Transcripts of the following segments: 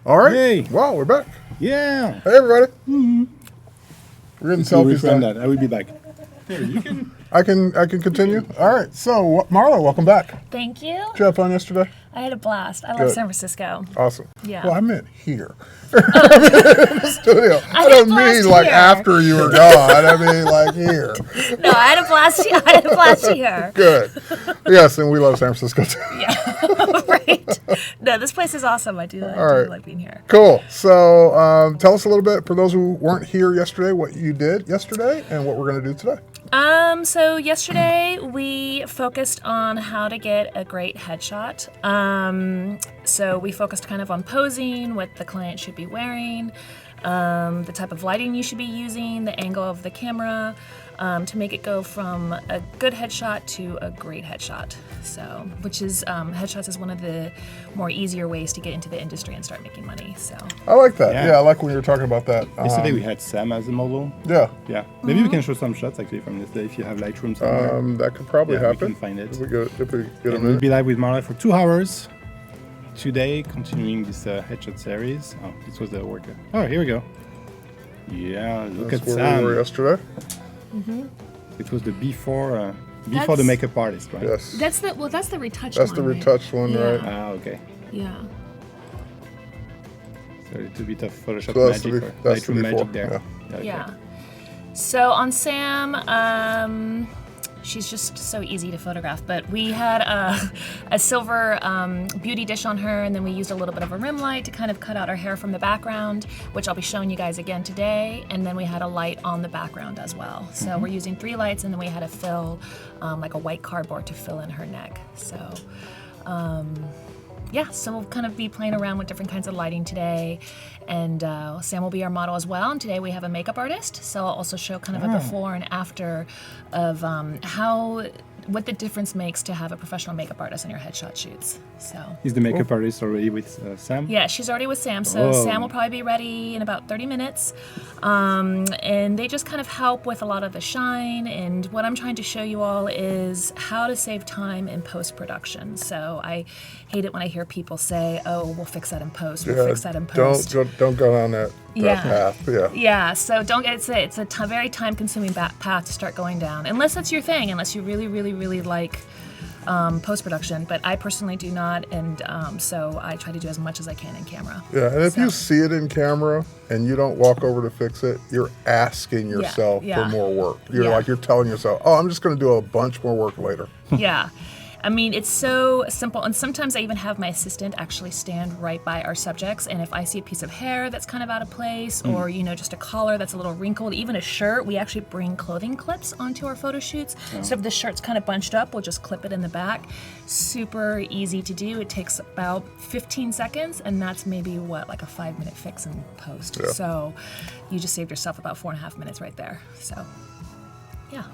All right. Yay. Wow, we're back. Yeah. Hey, everybody. We're getting selfies done. That. I will be back. Here, you can. I can continue. All right. So, Marla, welcome back. Thank you. Did you have fun yesterday? I had a blast. I love Good. San Francisco. Awesome. Yeah. Well, I meant here. In the studio. I don't blast mean like here. after you were gone. I mean like here. No, I had a blast. I had a blast here. Good. Yes, and we love San Francisco too. Yeah. Right. No, this place is awesome. I do right. like being here. Cool. So, tell us a little bit, for those who weren't here yesterday, what you did yesterday and what we're going to do today. So yesterday we focused on how to get a great headshot. So we focused kind of on posing, what the client should be wearing, the type of lighting you should be using, the angle of the camera, to make it go from a good headshot to a great headshot. So, which is, headshots is one of the more easier ways to get into the industry and start making money. So I like that. Yeah. Yeah, I like when you were talking about that. Yesterday we had Sam as a model. Yeah. Yeah. Maybe we can show some shots actually from yesterday if you have Lightroom somewhere. That could probably Yeah, we happen. can find it. If we get a And we'll minute. be live with Marla for 2 hours today, continuing this headshot series. Oh, this was the worker. Oh, here we go. Yeah, look That's at where we were Sam. yesterday. It was the before the makeup artist, right? Yes. that's the retouched That's the retouched one, Yeah. right? Ah, okay. Yeah. So a little bit of Photoshop So that's magic, the or that's the Lightroom before, magic there. Okay. Yeah. So on Sam, she's just so easy to photograph. But we had a silver beauty dish on her, and then we used a little bit of a rim light to kind of cut out her hair from the background, which I'll be showing you guys again today. And then we had a light on the background as well. So we're using 3 lights, and then we had to fill like a white cardboard to fill in her neck. So. Yeah, so we'll kind of be playing around with different kinds of lighting today, and Sam will be our model as well. And today we have a makeup artist, so I'll also show kind of a before and after of what the difference makes to have a professional makeup artist on your headshot shoots. So Is the makeup artist already with Sam? yeah, she's already with Sam, so Oh. Sam will probably be ready in about 30 minutes. And they just kind of help with a lot of the shine, and what I'm trying to show you all is how to save time in post-production. So I hate it when I hear people say, oh, we'll fix that in post, we'll fix that in post. Don't go down that Yeah. path. Yeah. Yeah, so don't get it's a very time-consuming path to start going down, unless that's your thing, unless you really, really, really like post-production. But I personally do not, and so I try to do as much as I can in camera. Yeah, and if So- you see it in camera and you don't walk over to fix it, you're asking yourself yeah. for more work. You're Yeah. you're telling yourself, oh, I'm just going to do a bunch more work later. Yeah. I mean, it's so simple. And sometimes I even have my assistant actually stand right by our subjects. And if I see a piece of hair that's kind of out of place, or, just a collar that's a little wrinkled, even a shirt, we actually bring clothing clips onto our photo shoots. So if the shirt's kind of bunched up, we'll just clip it in the back. Super easy to do. It takes about 15 seconds, and that's maybe like a 5-minute fix in post. Yeah. So you just saved yourself about 4.5 minutes right there. So, yeah.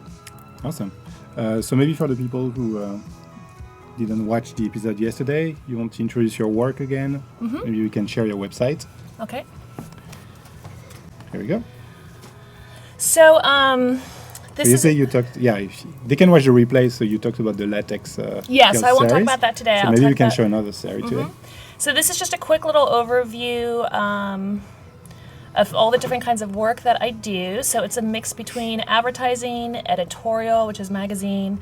Awesome. So maybe for the people who didn't watch the episode yesterday, you want to introduce your work again? Maybe you can share your website. Okay. Here we go. So, this So you is... say you talked, they can watch the replay, so you talked about the latex Yes, skills I won't talk series. about that today. So I'll maybe talk we can about- show another series today. So this is just a quick little overview of all the different kinds of work that I do. So it's a mix between advertising, editorial, which is magazine.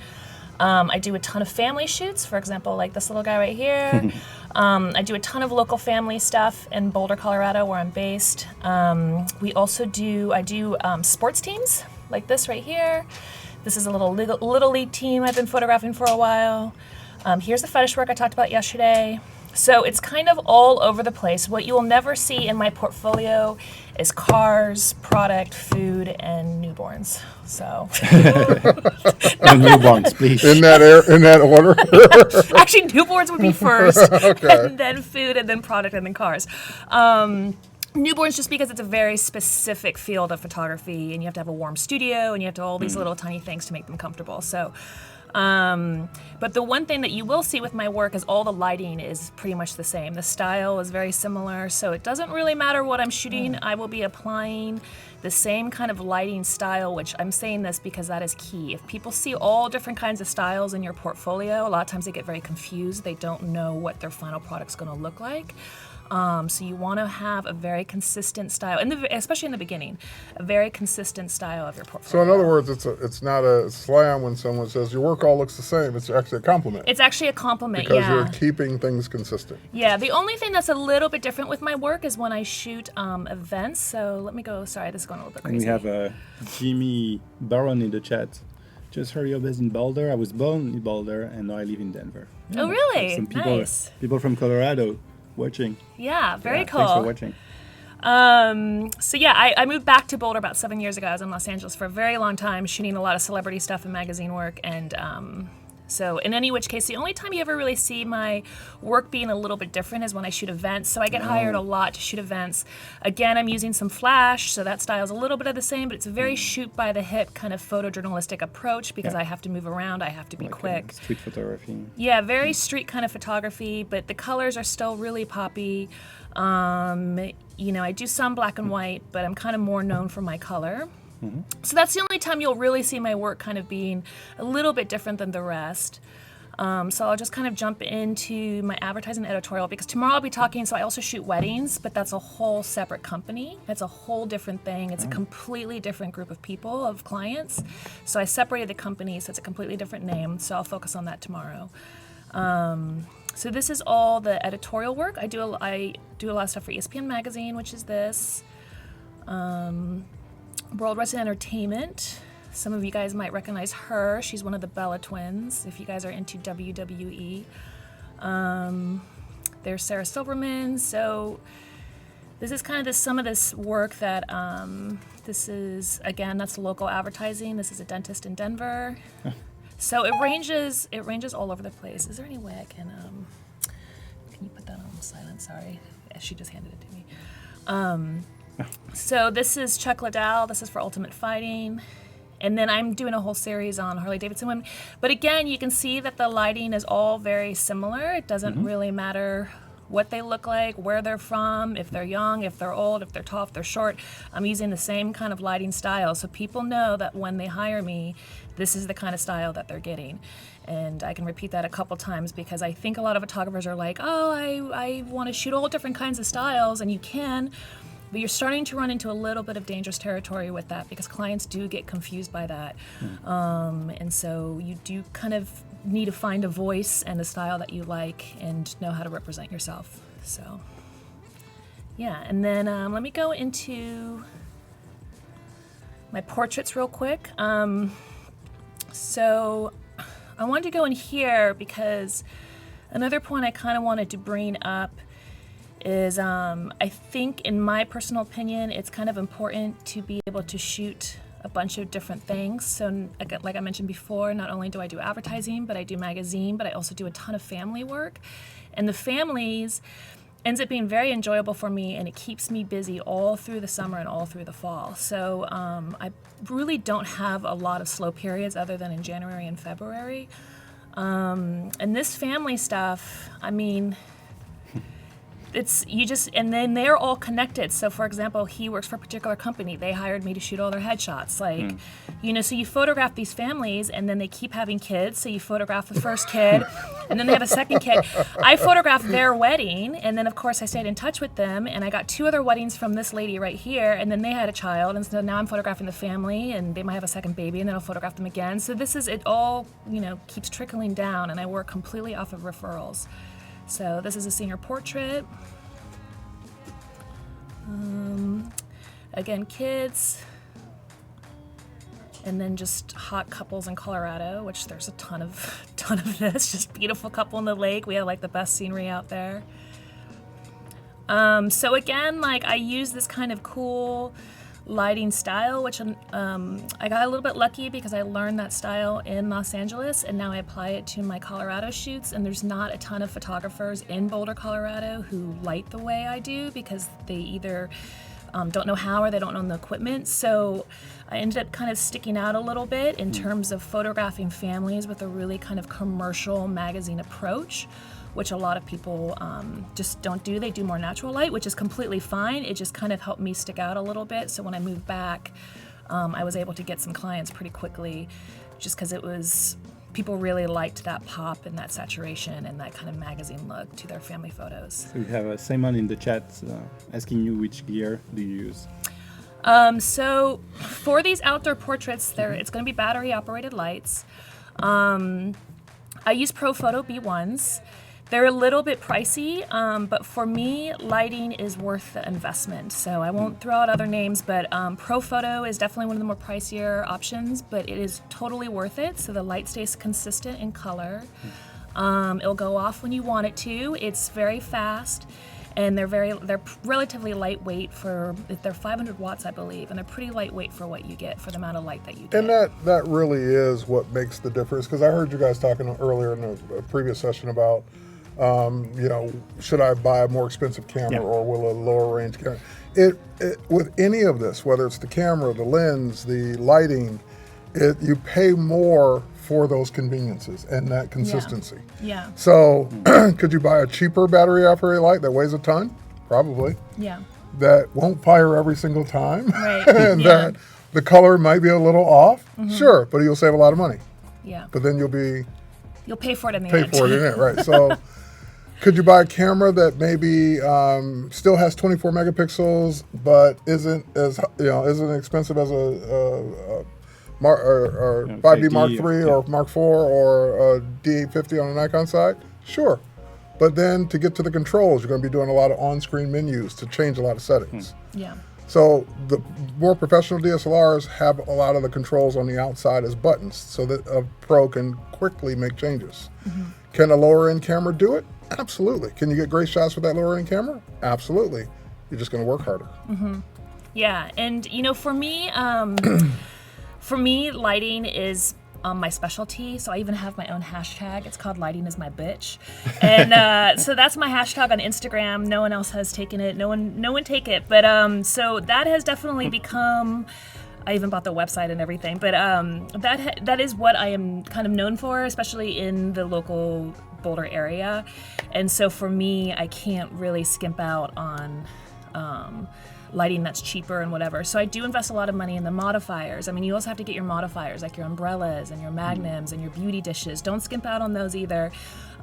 I do a ton of family shoots, for example, like this little guy right here. I do a ton of local family stuff in Boulder, Colorado, where I'm based. I do sports teams, like this right here. This is a little league team I've been photographing for a while. Here's the fetish work I talked about yesterday. So it's kind of all over the place. What you will never see in my portfolio is cars, product, food, and newborns. So And newborns, please. In that order. actually, newborns would be first, Okay. and then food, and then product, and then cars. Newborns, just because it's a very specific field of photography, and you have to have a warm studio, and you have to all these little tiny things to make them comfortable. So. But the one thing that you will see with my work is all the lighting is pretty much the same. The style is very similar, so it doesn't really matter what I'm shooting. I will be applying the same kind of lighting style, which I'm saying this because that is key. If people see all different kinds of styles in your portfolio, a lot of times they get very confused. They don't know what their final product's going to look like. So you want to have a very consistent style, especially in the beginning, a very consistent style of your portfolio. So in other words, it's not a slam when someone says your work all looks the same. It's actually a compliment. It's actually a compliment, because yeah. you're keeping things consistent. Yeah, the only thing that's a little bit different with my work is when I shoot events. So let me go. Sorry, this is going a little bit crazy. And we have Jimmy Baron in the chat. Just heard you're based in Boulder. I was born in Boulder, and now I live in Denver. Oh, really? Some people, Nice. People from Colorado watching. Yeah, very cool. Thanks for watching. So yeah, I moved back to Boulder about 7 years ago. I was in Los Angeles for a very long time, shooting a lot of celebrity stuff and magazine work. And so in any which case, the only time you ever really see my work being a little bit different is when I shoot events. So I get hired a lot to shoot events. Again, I'm using some flash, so that style's a little bit of the same, but it's a very shoot by the hip kind of photojournalistic approach because I have to move around, I have to be quick. Street photography. Yeah, very street kind of photography, but the colors are still really poppy. I do some black and white, but I'm kind of more known for my color. So that's the only time you'll really see my work kind of being a little bit different than the rest. So I'll just kind of jump into my advertising editorial because tomorrow I'll be talking, so I also shoot weddings, but that's a whole separate company. It's a whole different thing. It's a completely different group of people, of clients. So I separated the company, so it's a completely different name. So I'll focus on that tomorrow. So this is all the editorial work. I do a lot of stuff for ESPN Magazine, which is this. World Wrestling Entertainment. Some of you guys might recognize her. She's one of the Bella twins, if you guys are into WWE. There's Sarah Silverman. So this is kind of some of this work that, this is, again, that's local advertising. This is a dentist in Denver. So it ranges all over the place. Is there any way I can you put that on silent? Sorry, she just handed it to me. So this is Chuck Liddell. This is for Ultimate Fighting. And then I'm doing a whole series on Harley Davidson women. But again, you can see that the lighting is all very similar. It doesn't really matter what they look like, where they're from, if they're young, if they're old, if they're tall, if they're short. I'm using the same kind of lighting style. So people know that when they hire me, this is the kind of style that they're getting. And I can repeat that a couple times because I think a lot of photographers are like, oh, I want to shoot all different kinds of styles, and you can. But you're starting to run into a little bit of dangerous territory with that because clients do get confused by that. And so you do kind of need to find a voice and a style that you like and know how to represent yourself. So, yeah. And then let me go into my portraits real quick. So I wanted to go in here because another point I kind of wanted to bring up is I think, in my personal opinion, it's kind of important to be able to shoot a bunch of different things. So like I mentioned before, not only do I do advertising, but I do magazine, but I also do a ton of family work. And the families ends up being very enjoyable for me, and it keeps me busy all through the summer and all through the fall. So I really don't have a lot of slow periods other than in January and February. And this family stuff, I mean, and then they're all connected. So for example, he works for a particular company. They hired me to shoot all their headshots. So you photograph these families and then they keep having kids. So you photograph the first kid and then they have a second kid. I photographed their wedding, and then of course I stayed in touch with them, and I got 2 other weddings from this lady right here, and then they had a child, and so now I'm photographing the family, and they might have a second baby, and then I'll photograph them again. So it all, keeps trickling down, and I work completely off of referrals. So this is a senior portrait. Again, kids. And then just hot couples in Colorado, which there's a ton of this. Just beautiful couple in the lake. We have like the best scenery out there. So again, like I use this kind of cool lighting style, which I got a little bit lucky because I learned that style in Los Angeles, and now I apply it to my Colorado shoots. And there's not a ton of photographers in Boulder, Colorado who light the way I do because they either don't know how, or they don't own the equipment. So I ended up kind of sticking out a little bit in terms of photographing families with a really kind of commercial magazine approach, which a lot of people just don't do. They do more natural light, which is completely fine. It just kind of helped me stick out a little bit. So when I moved back, I was able to get some clients pretty quickly, just because it was, people really liked that pop and that saturation and that kind of magazine look to their family photos. So we have Simon in the chat asking you which gear do you use? So for these outdoor portraits, it's going to be battery operated lights. I use ProPhoto B1s. They're a little bit pricey, but for me, lighting is worth the investment. So I won't throw out other names, but ProPhoto is definitely one of the more pricier options, but it is totally worth it. So the light stays consistent in color. It'll go off when you want it to. It's very fast, and they're relatively lightweight they're 500 watts, I believe, and they're pretty lightweight for what you get, for the amount of light that you get. And that really is what makes the difference, because I heard you guys talking earlier in a previous session about, should I buy a more expensive camera or will a lower range camera? With any of this, whether it's the camera, the lens, the lighting, you pay more for those conveniences and that consistency. Yeah. So could you buy a cheaper battery operated light that weighs a ton? Probably. Yeah. That won't fire every single time. Right. And that the color might be a little off. Sure, but you'll save a lot of money. Yeah. But then you'll pay for it in the pay end. for it in it, right? So could you buy a camera that maybe still has 24 megapixels but isn't expensive as a 5D Mark III or Mark IV or a D850 on a Nikon side? Sure. But then to get to the controls, you're going to be doing a lot of on-screen menus to change a lot of settings. Yeah. So the more professional DSLRs have a lot of the controls on the outside as buttons so that a pro can quickly make changes. Can a lower-end camera do it? Absolutely. Can you get great shots with that lower-end camera? Absolutely. You're just going to work harder. Yeah, and for me, lighting is my specialty. So I even have my own hashtag. It's called Lighting is My Bitch, and so that's my hashtag on Instagram. No one else has taken it. No one take it. But so that has definitely become. I even bought the website and everything. But that is what I am kind of known for, especially in the local Boulder area. And so for me, I can't really skimp out on lighting that's cheaper and whatever. So I do invest a lot of money in the modifiers. I mean, you also have to get your modifiers, like your umbrellas and your magnums and your beauty dishes. Don't skimp out on those either.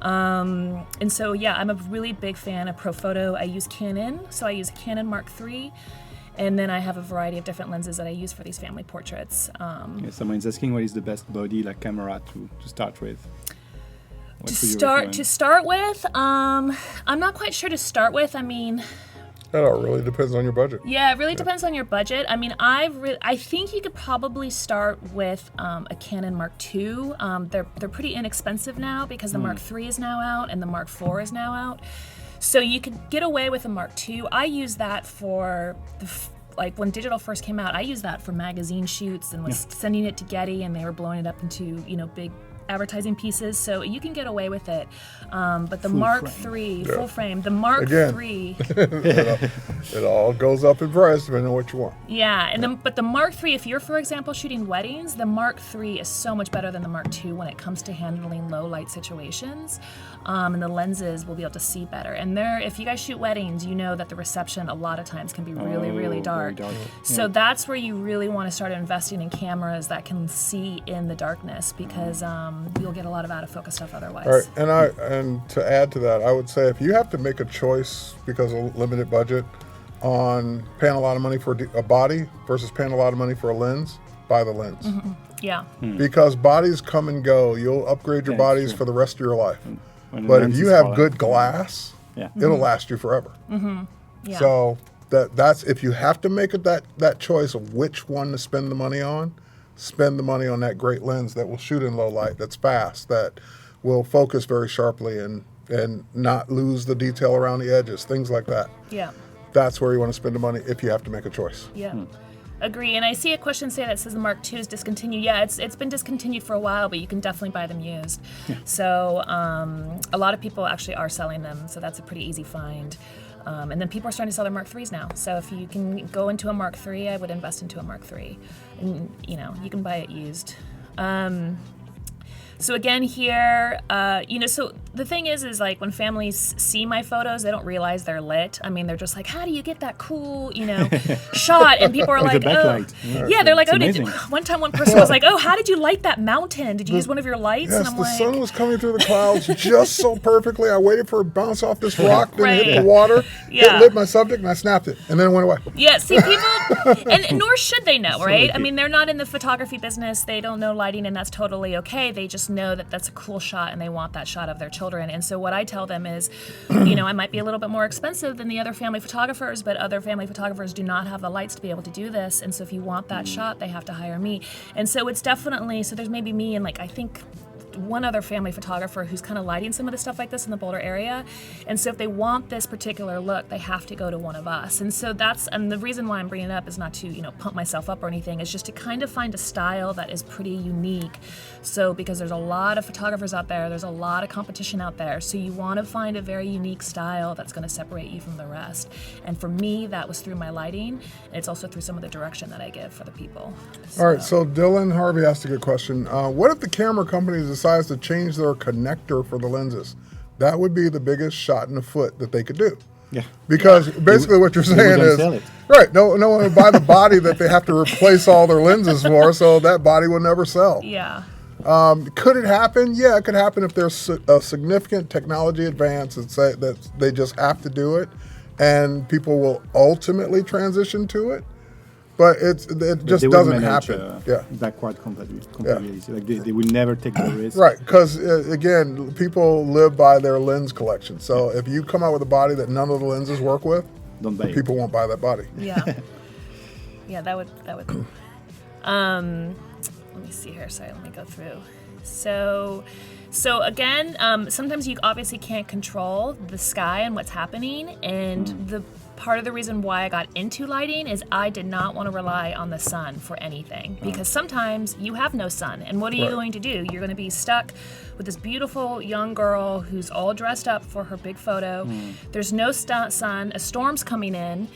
And so, yeah, I'm a really big fan of ProPhoto. I use Canon, so I use a Canon Mark III. And then I have a variety of different lenses that I use for these family portraits. Someone's asking what is the best body camera to start with? To start with, I'm not quite sure to start with. I mean, that all really depends on your budget. Yeah, it really depends on your budget. I mean, I think you could probably start with a Canon Mark II. They're pretty inexpensive now because the Mark III is now out and the Mark IV is now out. So you could get away with a Mark II. I use that for like when digital first came out. I used that for magazine shoots and was sending it to Getty, and they were blowing it up into big advertising pieces, so you can get away with it. But the Mark III, full frame, the Mark III, it all goes up in price depending on what you want. Yeah, but the Mark III, if you're, for example, shooting weddings, the Mark III is so much better than the Mark II when it comes to handling low light situations. And the lenses will be able to see better. And if you guys shoot weddings, you know that the reception a lot of times can be really, really dark. So that's where you really want to start investing in cameras that can see in the darkness, because you'll get a lot of out of focus stuff otherwise. All right, and to add to that, I would say if you have to make a choice because of limited budget on paying a lot of money for a body versus paying a lot of money for a lens, buy the lens. Yeah. Because bodies come and go. You'll upgrade your bodies for the rest of your life. But if you have good glass, it'll last you forever. Yeah. So that's if you have to make it that choice of which one to spend the money on, spend the money on that great lens that will shoot in low light, that's fast, that will focus very sharply and not lose the detail around the edges, things like that. Yeah. That's where you want to spend the money if you have to make a choice. Yeah. Agree. And I see a question say that says the Mark II is discontinued. Yeah, it's been discontinued for a while, but you can definitely buy them used. So a lot of people actually are selling them, so that's a pretty easy find. And then people are starting to sell their Mark IIIs now. So if you can go into a Mark III, I would invest into a Mark III. And, you know, you can buy it used. So again here, you know, so the thing is like when families see my photos, they don't realize they're lit. I mean, they're just like, how do you get that cool, you know, shot? And people are like, oh, yeah, they're like, oh, one time one person was like, oh, how did you light that mountain? Did you use one of your lights? Yes, and I'm the like, sun was coming through the clouds just so perfectly. I waited for it to bounce off this rock, then hit the water, it lit my subject, and I snapped it, and then it went away. Yeah, see, people, and nor should they know, right? I mean, they're not in the photography business. They don't know lighting, and that's totally okay. They just know that that's a cool shot, and they want that shot of their children. And so what I tell them is, you know, I might be a little bit more expensive than the other family photographers, but other family photographers do not have the lights to be able to do this. And so if you want that shot, they have to hire me. And so it's definitely, so there's maybe me and like, I think one other family photographer who's kind of lighting some of the stuff like this in the Boulder area. And so if they want this particular look, they have to go to one of us. And so and the reason why I'm bringing it up is not to, you know, pump myself up or anything. It's just to kind of find a style that is pretty unique. So because there's a lot of photographers out there, there's a lot of competition out there. So you want to find a very unique style that's going to separate you from the rest. And for me, that was through my lighting. And it's also through some of the direction that I give for the people. All right, so Dylan Harvey asked a good question. What if the camera companies decides to change their connector for the lenses? That would be the biggest shot in the foot that they could do. Yeah. Because basically what you're saying is, right, no one would buy the body that they have to replace all their lenses for, so that body will never sell. Yeah. Could it happen? Yeah, it could happen if there's a significant technology advance that they just have to do it, and people will ultimately transition to it. But it just doesn't happen. Backward compatibility. Like they will never take the risk. Right, because again, people live by their lens collection. So if you come out with a body that none of the lenses work with, don't buy people won't buy that body. Yeah. Yeah, that would. Let me see here. Sorry, let me go through. So again, sometimes you obviously can't control the sky and what's happening, and the part of the reason why I got into lighting is I did not want to rely on the sun for anything, because sometimes you have no sun, and what are you going to do? You're going to be stuck with this beautiful young girl who's all dressed up for her big photo. There's no sun, a storm's coming in.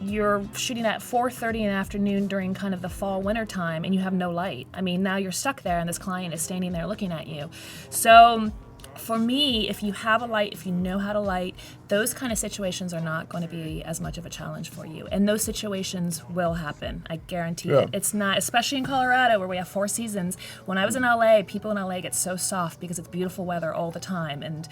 You're shooting at 4:30 in the afternoon during kind of the fall winter time, and you have no light. I mean, now you're stuck there, and this client is standing there looking at you. So for me, if you have a light, if you know how to light, those kind of situations are not going to be as much of a challenge for you. And those situations will happen. I guarantee it. It's not, especially in Colorado where we have 4 seasons. When I was in LA, people in LA get so soft because it's beautiful weather all the time. And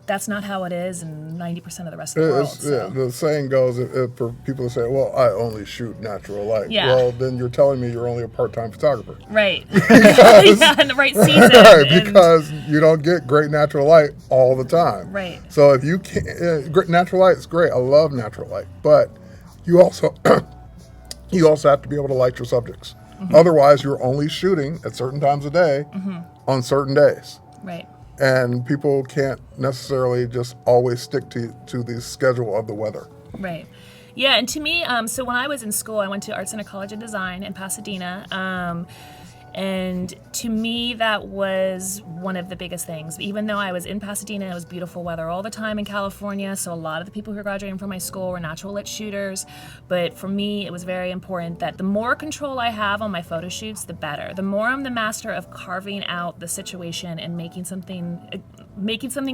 that's not how it is in 90% of the rest of the world. So. The saying goes, for people to say, well, I only shoot natural light. Yeah. Well, then you're telling me you're only a part-time photographer. Right. Yeah, in the right season. Right, because you don't get great natural light all the time. Right. So if you can't, natural light is great. I love natural light. But you also have to be able to light your subjects. Otherwise, you're only shooting at certain times of day on certain days. Right. And people can't necessarily just always stick to the schedule of the weather. Right. Yeah, and to me, so when I was in school, I went to Art Center College of Design in Pasadena. And to me, that was one of the biggest things. Even though I was in Pasadena, it was beautiful weather all the time in California. So a lot of the people who were graduating from my school were natural lit shooters. But for me, it was very important that the more control I have on my photo shoots, the better. The more I'm the master of carving out the situation and making something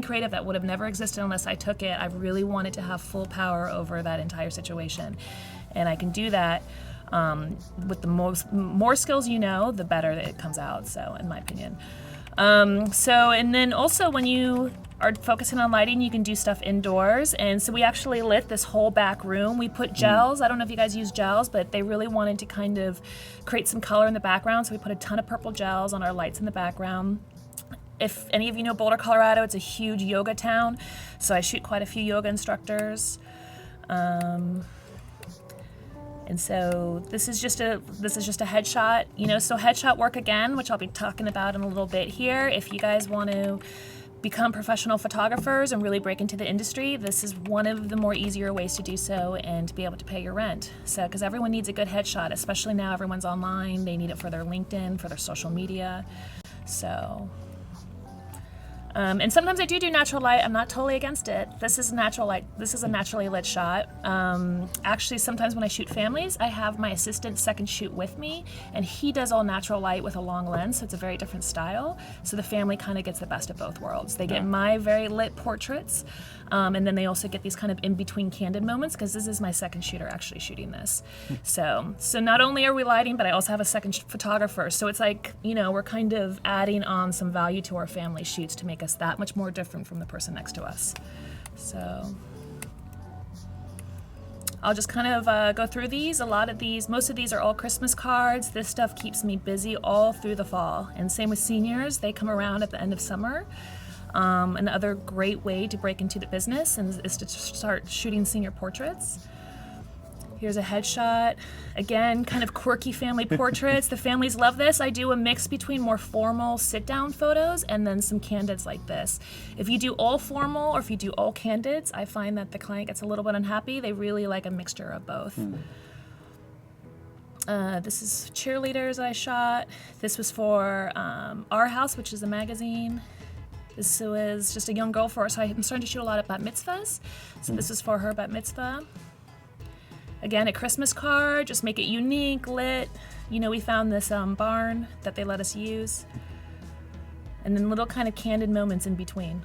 creative that would have never existed unless I took it. I really wanted to have full power over that entire situation. And I can do that. With the more skills you know, the better it comes out, so in my opinion. And then also when you are focusing on lighting, you can do stuff indoors. And so we actually lit this whole back room. We put gels. I don't know if you guys use gels, but they really wanted to kind of create some color in the background. So we put a ton of purple gels on our lights in the background. If any of you know Boulder, Colorado, it's a huge yoga town. So I shoot quite a few yoga instructors. And so this is just a headshot, so headshot work again, which I'll be talking about in a little bit here. If you guys want to become professional photographers and really break into the industry, this is one of the more easier ways to do so and to be able to pay your rent. So, because everyone needs a good headshot, especially now everyone's online. They need it for their LinkedIn, for their social media. So, And sometimes I do natural light. I'm not totally against it. This is natural light. This is a naturally lit shot. Actually, sometimes when I shoot families, I have my assistant second shoot with me, and he does all natural light with a long lens, so it's a very different style. So the family kind of gets the best of both worlds. They get my very lit portraits, and then they also get these kind of in-between candid moments, because this is my second shooter actually shooting this. So not only are we lighting, but I also have a second photographer. So it's like, we're kind of adding on some value to our family shoots to make us that much more different from the person next to us. So I'll just kind of go through these. Most of these are all Christmas cards. This stuff keeps me busy all through the fall. And same with seniors. They come around at the end of summer. Another great way to break into the business is to start shooting senior portraits. Here's a headshot. Again, kind of quirky family portraits. The families love this. I do a mix between more formal sit-down photos and then some candids like this. If you do all formal or if you do all candids, I find that the client gets a little bit unhappy. They really like a mixture of both. This is cheerleaders I shot. This was for Our House, which is a magazine. This was just a young girl for her, so I'm starting to shoot a lot of bat mitzvahs. So this is for her bat mitzvah. Again, a Christmas card, just make it unique, lit. We found this barn that they let us use. And then little kind of candid moments in between.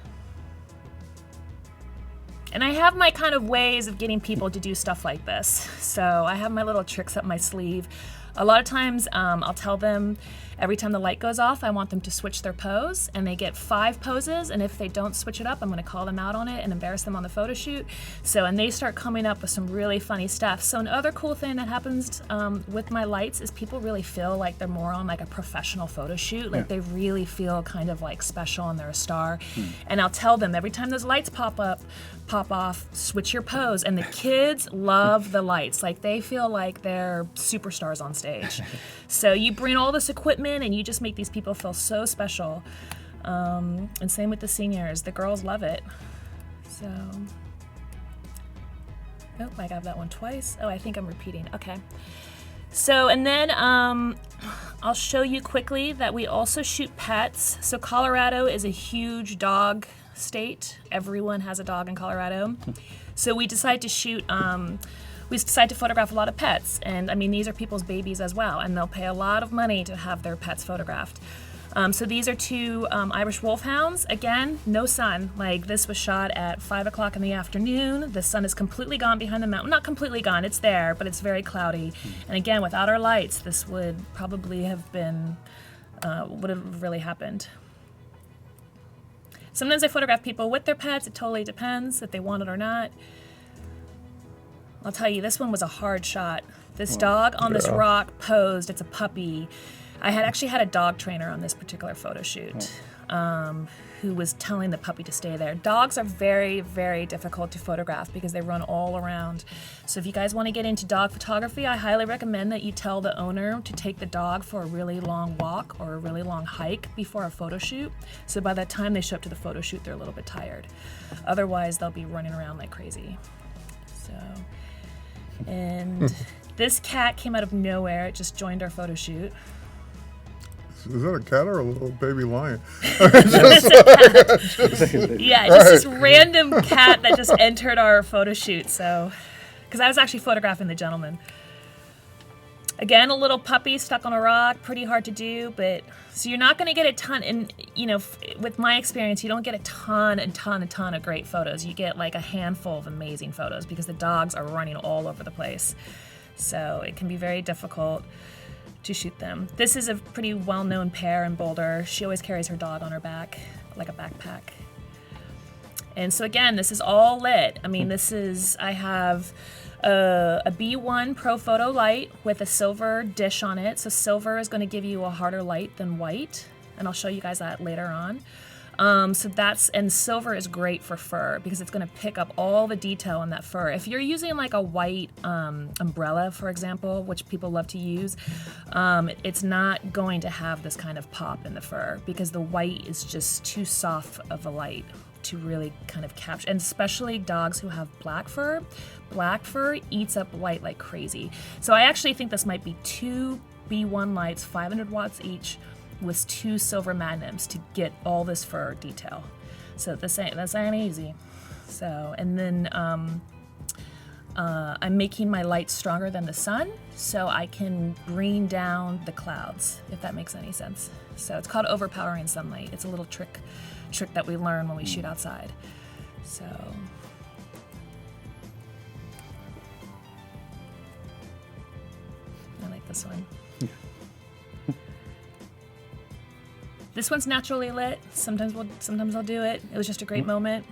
And I have my kind of ways of getting people to do stuff like this. So I have my little tricks up my sleeve. A lot of times I'll tell them every time the light goes off, I want them to switch their pose, and they get 5 poses, and if they don't switch it up, I'm going to call them out on it and embarrass them on the photo shoot. And they start coming up with some really funny stuff. So another cool thing that happens with my lights is people really feel like they're more on like a professional photo shoot. Like they really feel kind of like special and they're a star. And I'll tell them every time those lights pop off, switch your pose. And the kids love the lights. Like they feel like they're superstars on stage. So you bring all this equipment and you just make these people feel so special. And same with the seniors. The girls love it. So, I got that one twice. I think I'm repeating. Okay. So, and then I'll show you quickly that we also shoot pets. So Colorado is a huge dog state. Everyone has a dog in Colorado. So we decided to shoot, we decided to photograph a lot of pets. And I mean, these are people's babies as well. And they'll pay a lot of money to have their pets photographed. So these are 2 Irish wolfhounds. Again, no sun. Like this was shot at 5 o'clock in the afternoon. The sun is completely gone behind the mountain. Not completely gone, it's there, but it's very cloudy. And again, without our lights, this would probably have been, would have really happened. Sometimes I photograph people with their pets. It totally depends if they want it or not. I'll tell you, this one was a hard shot. This dog on this rock posed. It's a puppy. I had actually had a dog trainer on this particular photo shoot who was telling the puppy to stay there. Dogs are very, very difficult to photograph because they run all around. So if you guys want to get into dog photography, I highly recommend that you tell the owner to take the dog for a really long walk or a really long hike before a photo shoot. So by the time they show up to the photo shoot, they're a little bit tired. Otherwise, they'll be running around like crazy. So, and this cat came out of nowhere. It just joined our photo shoot. Is that a cat or a little baby lion? Yeah, just this random cat that just entered our photo shoot. So, because I was actually photographing the gentleman. Again, a little puppy stuck on a rock, pretty hard to do, but so you're not going to get a ton. And with my experience, you don't get a ton of great photos. You get like a handful of amazing photos because the dogs are running all over the place. So it can be very difficult to shoot them. This is a pretty well-known pair in Boulder. She always carries her dog on her back, like a backpack. And so again, this is all lit. I mean, I have a B1 Pro Photo light with a silver dish on it. So silver is going to give you a harder light than white. And I'll show you guys that later on. And silver is great for fur because it's going to pick up all the detail in that fur. If you're using like a white umbrella, for example, which people love to use, it's not going to have this kind of pop in the fur because the white is just too soft of a light to really kind of capture. And especially dogs who have black fur eats up light like crazy. So I actually think this might be 2 B1 lights, 500 watts each, with 2 silver magnums to get all this fur detail. So this ain't easy. So, and then I'm making my light stronger than the sun so I can bring down the clouds, if that makes any sense. So it's called overpowering sunlight. It's a little trick that we learn when we shoot outside. So I like this one. This one's naturally lit. Sometimes I'll do it. It was just a great moment.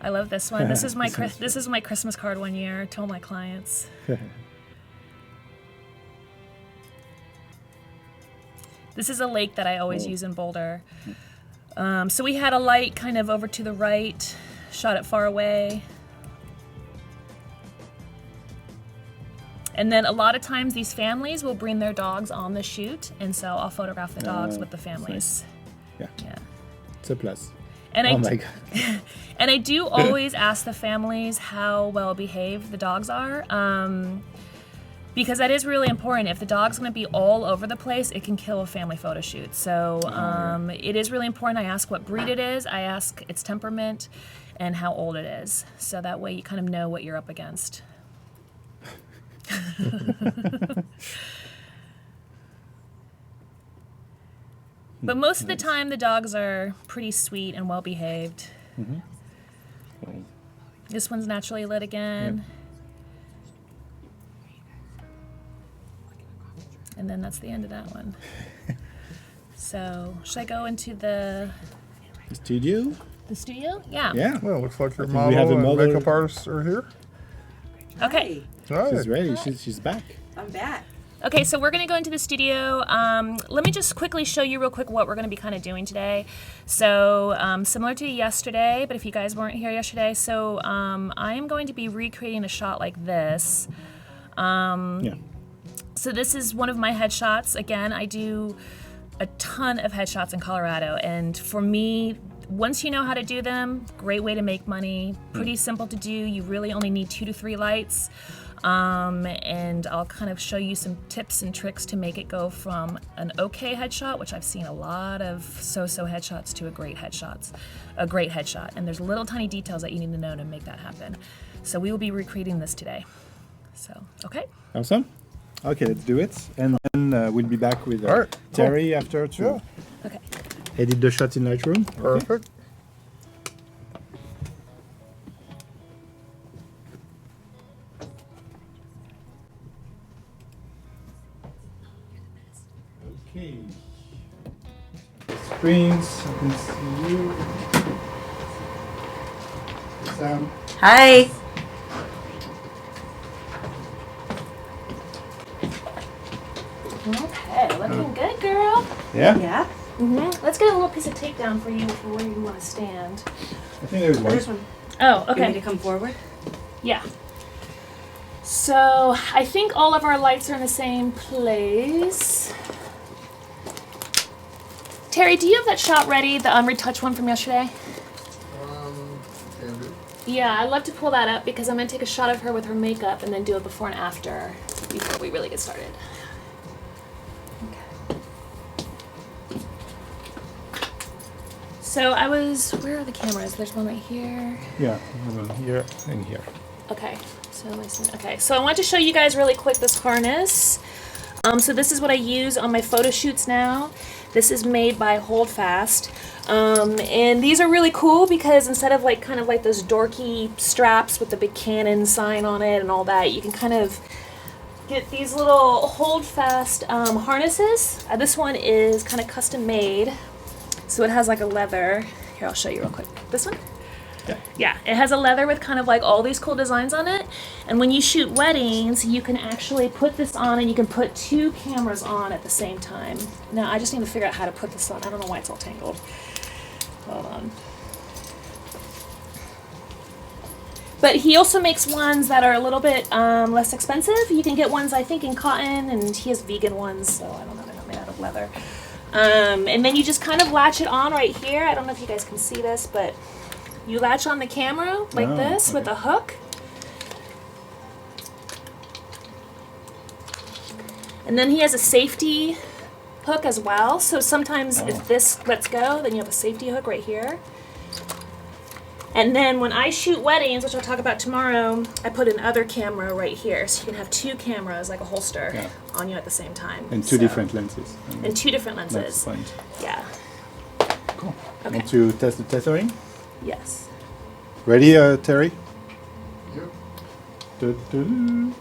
I love this one. This is my Christmas card one year to all my clients. This is a lake that I always use in Boulder. So we had a light kind of over to the right, shot it far away. And then a lot of times these families will bring their dogs on the shoot, and so I'll photograph the dogs with the families. Yeah. Yeah. It's a plus. And my God. And I do always ask the families how well behaved the dogs are, because that is really important. If the dog's going to be all over the place, it can kill a family photo shoot. So it is really important. I ask what breed it is. I ask its temperament and how old it is. So that way you kind of know what you're up against. But most of the time, the dogs are pretty sweet and well behaved. This one's naturally lit again. And then that's the end of that one. So, should I go into the studio? The studio? Yeah. Yeah. Well, looks like your we have model a and model. makeup artists are here. Okay. Hi. She's ready. She's back. I'm back. Okay, so we're going to go into the studio. Let me just quickly show you real quick what we're going to be kind of doing today. So similar to yesterday, but if you guys weren't here yesterday, so I am going to be recreating a shot like this. So this is one of my headshots. Again, I do a ton of headshots in Colorado, and for me, once you know how to do them, great way to make money. Pretty simple to do. You really only need 2 to 3 lights. And I'll kind of show you some tips and tricks to make it go from an okay headshot, which I've seen a lot of so-so headshots, to a great headshot. And there's little tiny details that you need to know to make that happen. So we will be recreating this today. So, okay. Awesome. Okay, let's do it. And then we'll be back with All right, cool. Terry after to Okay. edit the shot in Lightroom. Okay. Perfect. Okay. Screens, I can see you. Sam. Hi. Okay, looking good, girl. Yeah? Yeah. Let's get a little piece of tape down for you for where you want to stand. I think there's one. There's one. Oh, You want me okay. to come forward? Yeah. So I think all of our lights are in the same place. Terry, do you have that shot ready, the unretouched one from yesterday? Yeah, I'd love to pull that up because I'm going to take a shot of her with her makeup and then do a before and after before we really get started. Okay. So where are the cameras? There's one right here. Yeah, one here and here. Okay, so I want to show you guys really quick this harness. So this is what I use on my photo shoots now. This is made by Holdfast. And these are really cool because instead of kind of like those dorky straps with the big Canon sign on it and all that, you can kind of get these little Holdfast harnesses. This one is kind of custom made. So it has like a leather. Here, I'll show you real quick. This one? Yeah, it has a leather with kind of like all these cool designs on it. And when you shoot weddings, you can actually put this on and you can put 2 cameras on at the same time. Now, I just need to figure out how to put this on. I don't know why it's all tangled. Hold on. But he also makes ones that are a little bit less expensive. You can get ones, I think, in cotton, and he has vegan ones, so I don't know, they're not made out of leather. And then you just kind of latch it on right here. I don't know if you guys can see this, but you latch on the camera like this with a hook. And then he has a safety hook as well. So sometimes if this lets go, then you have a safety hook right here. And then when I shoot weddings, which I'll talk about tomorrow, I put another camera right here. So you can have two cameras, like a holster, on you at the same time. And two different lenses. And two different lenses. That's fine. Yeah. Cool. Okay. Want to test the tethering? Yes. Ready, Terry? Yep. Du-du-du.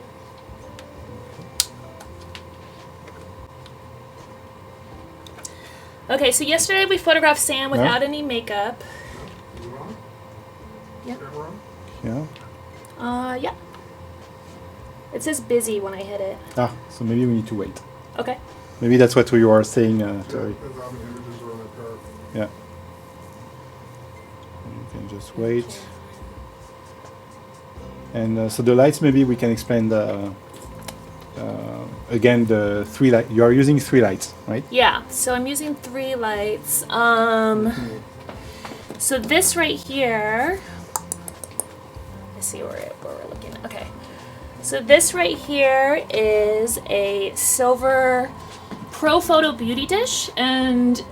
Okay, so yesterday we photographed Sam without any makeup. Yeah. Yeah. It says busy when I hit it. Ah, so maybe we need to wait. Okay. Maybe that's what you are saying, Terry. Yeah. You can just wait. And so the lights, maybe we can explain the again the 3 light. You are using 3 lights, right? Yeah. So I'm using 3 lights. So this right here. Let's see where we're looking at. Okay. So this right here is a silver Pro Photo beauty dish, and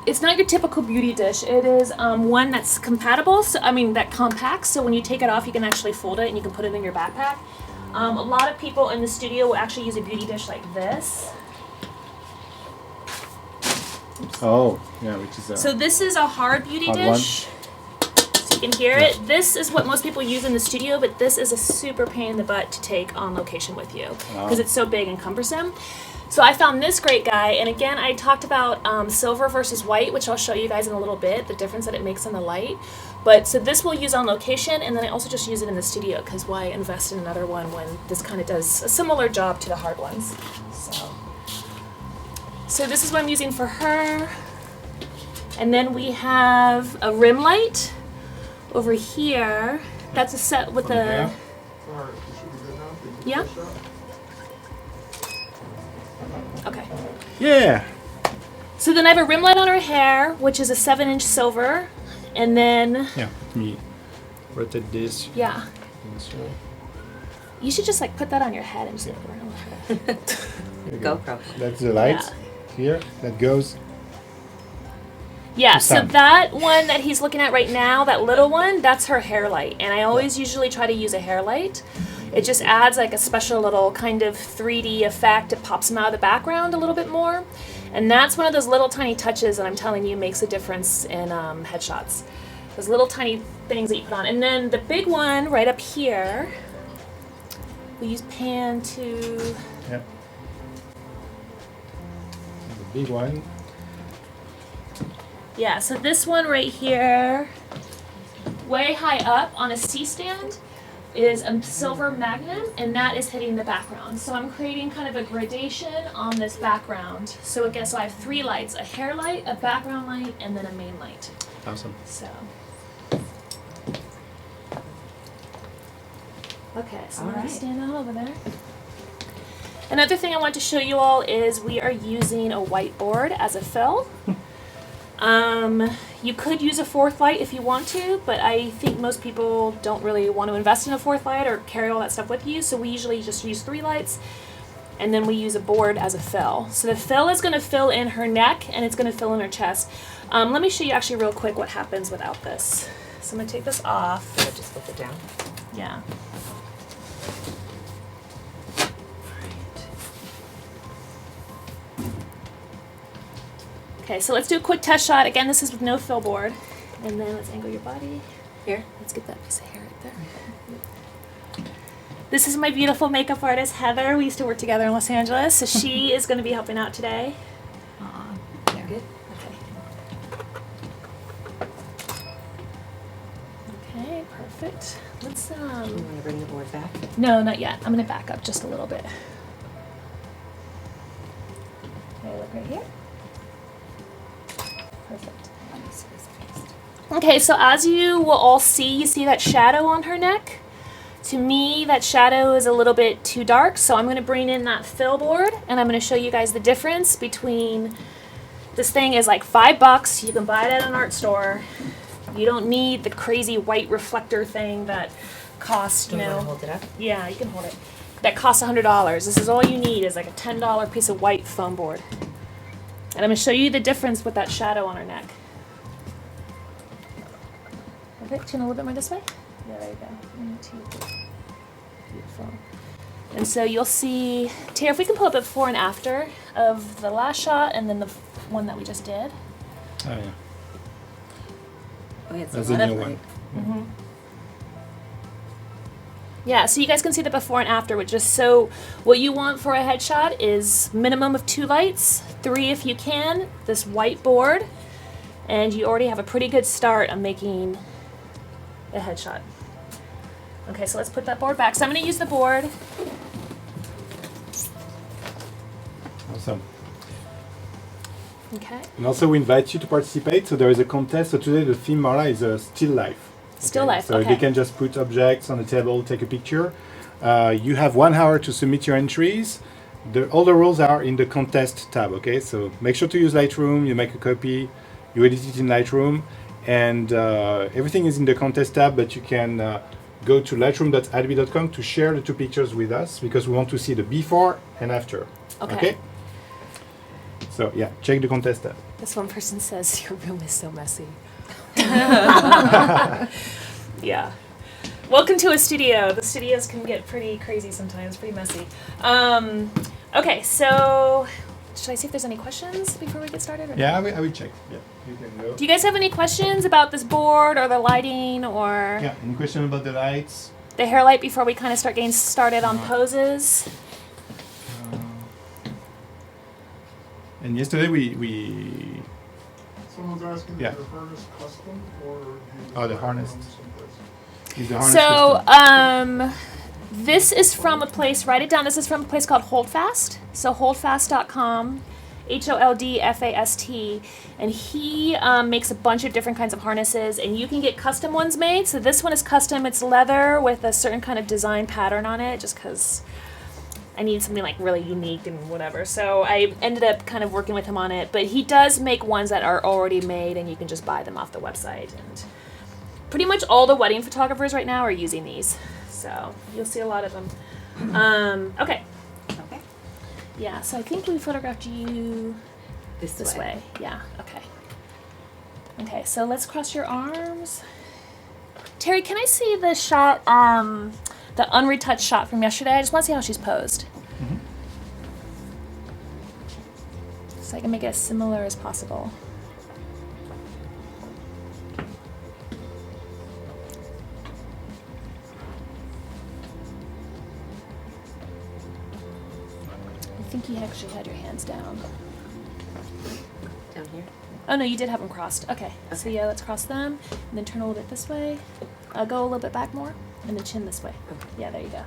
it's not your typical beauty dish. It is one that's compatible. So that compacts. So when you take it off, you can actually fold it and you can put it in your backpack. A lot of people in the studio will actually use a beauty dish like this. Oh, yeah, which is So this is a hard beauty hard dish. So you can hear it. This is what most people use in the studio, but this is a super pain in the butt to take on location with you because it's so big and cumbersome. So I found this great guy, and again, I talked about silver versus white, which I'll show you guys in a little bit, the difference that it makes in the light. But so this we'll use on location, and then I also just use it in the studio because why invest in another one when this kind of does a similar job to the hard ones. So this is what I'm using for her. And then we have a rim light over here. That's a set with a... Yeah? Okay. yeah. So then I have a rim light on her hair, which is a 7-inch silver. And then... Yeah, let me rotate this. Yeah. You should just put that on your head and just look around with her. GoPro. That's the light here that goes. Yeah, so Sam. that one that he's looking at right now, that little one, that's her hair light. And I always usually try to use a hair light. It just adds a special little kind of 3D effect. It pops them out of the background a little bit more. And that's one of those little tiny touches that I'm telling you makes a difference in headshots. Those little tiny things that you put on. And then the big one right up here, we use pan to... Yeah. The big one. Yeah, so this one right here, way high up on a C-stand, is a silver magnum, and that is hitting the background. So I'm creating kind of a gradation on this background. So again, so I have 3 lights, a hair light, a background light, and then a main light. Awesome. So. Okay, so All I'm gonna right. stand out over there. Another thing I want to show you all is we are using a whiteboard as a fill. You could use a 4th light if you want to, but I think most people don't really want to invest in a 4th light or carry all that stuff with you, so we usually just use 3 lights, and then we use a board as a fill. So the fill is going to fill in her neck, and it's going to fill in her chest. Let me show you actually real quick what happens without this. So I'm going to take this off. So just flip it down. Yeah. Okay, so let's do a quick test shot. Again, this is with no fill board. And then let's angle your body. Here. Let's get that piece of hair right there. This is my beautiful makeup artist, Heather. We used to work together in Los Angeles, so she is going to be helping out today. Yeah. Good. Okay, perfect. Let's, You want to bring the board back? no, not yet. I'm going to back up just a little bit. Okay, look right here. Perfect. Okay, so as you will all see, you see that shadow on her neck? To me, that shadow is a little bit too dark, so I'm going to bring in that fill board, and I'm going to show you guys the difference between... This thing is like $5. You can buy it at an art store. You don't need the crazy white reflector thing that costs, Do you want to hold it up? yeah, you can hold it. That costs $100. This is all you need is like a $10 piece of white foam board. And I'm going to show you the difference with that shadow on her neck. Perfect. Chin a little bit more this way. Yeah, there you go. 1, 2, 3. Beautiful. And so you'll see, Tara, if we can pull up a before and after of the last shot and then the one that we just did. Oh yeah. Oh, yeah, it's That's a a lot new of one. light. Mm-hmm. Yeah, so you guys can see the before and after, which is so what you want for a headshot is minimum of 2 lights, 3 if you can, this white board, and you already have a pretty good start on making a headshot. Okay, so let's put that board back. So I'm going to use the board. Awesome. Okay. And also we invite you to participate. So there is a contest. So today the theme, Marla, is still life. Still life, So okay. they can just put objects on the table, take a picture. You have 1 hour to submit your entries. All the rules are in the contest tab, okay? So make sure to use Lightroom, you make a copy, you edit it in Lightroom, and everything is in the contest tab, but you can go to lightroom.adobe.com to share the 2 pictures with us because we want to see the before and after, Okay. So yeah, check the contest tab. This one person says your room is so messy. Yeah. Welcome to a studio. The studios can get pretty crazy sometimes, pretty messy. Okay, so should I see if there's any questions before we get started? Or Yeah, I will check. Yeah, you can go. Do you guys have any questions about this board or the lighting or Yeah, any question about the lights? the hair light before we kind of start getting started on poses? And yesterday we Someone's asking Yeah. if the harness custom or do you Oh, the buy it harness. from someplace? is the harness So, custom. this is from a place, write it down, this is from a place called Holdfast. So holdfast.com, Holdfast, and he makes a bunch of different kinds of harnesses, and you can get custom ones made. So this one is custom, it's leather with a certain kind of design pattern on it, just because I need something like really unique and whatever. So I ended up kind of working with him on it, but he does make ones that are already made and you can just buy them off the website. And pretty much all the wedding photographers right now are using these. So you'll see a lot of them. Okay. Okay. Yeah, so I think we photographed you This this way. way. Yeah, okay. Okay, so let's cross your arms. Terry, can I see the shot, the unretouched shot from yesterday? I just want to see how she's posed. Mhm. So I can make it as similar as possible. I think you actually had your hands down. Down here. Oh no, you did have them crossed. Okay. So yeah, let's cross them, and then turn a little bit this way. Go a little bit back more, and then chin this way. Okay. Yeah, there you go.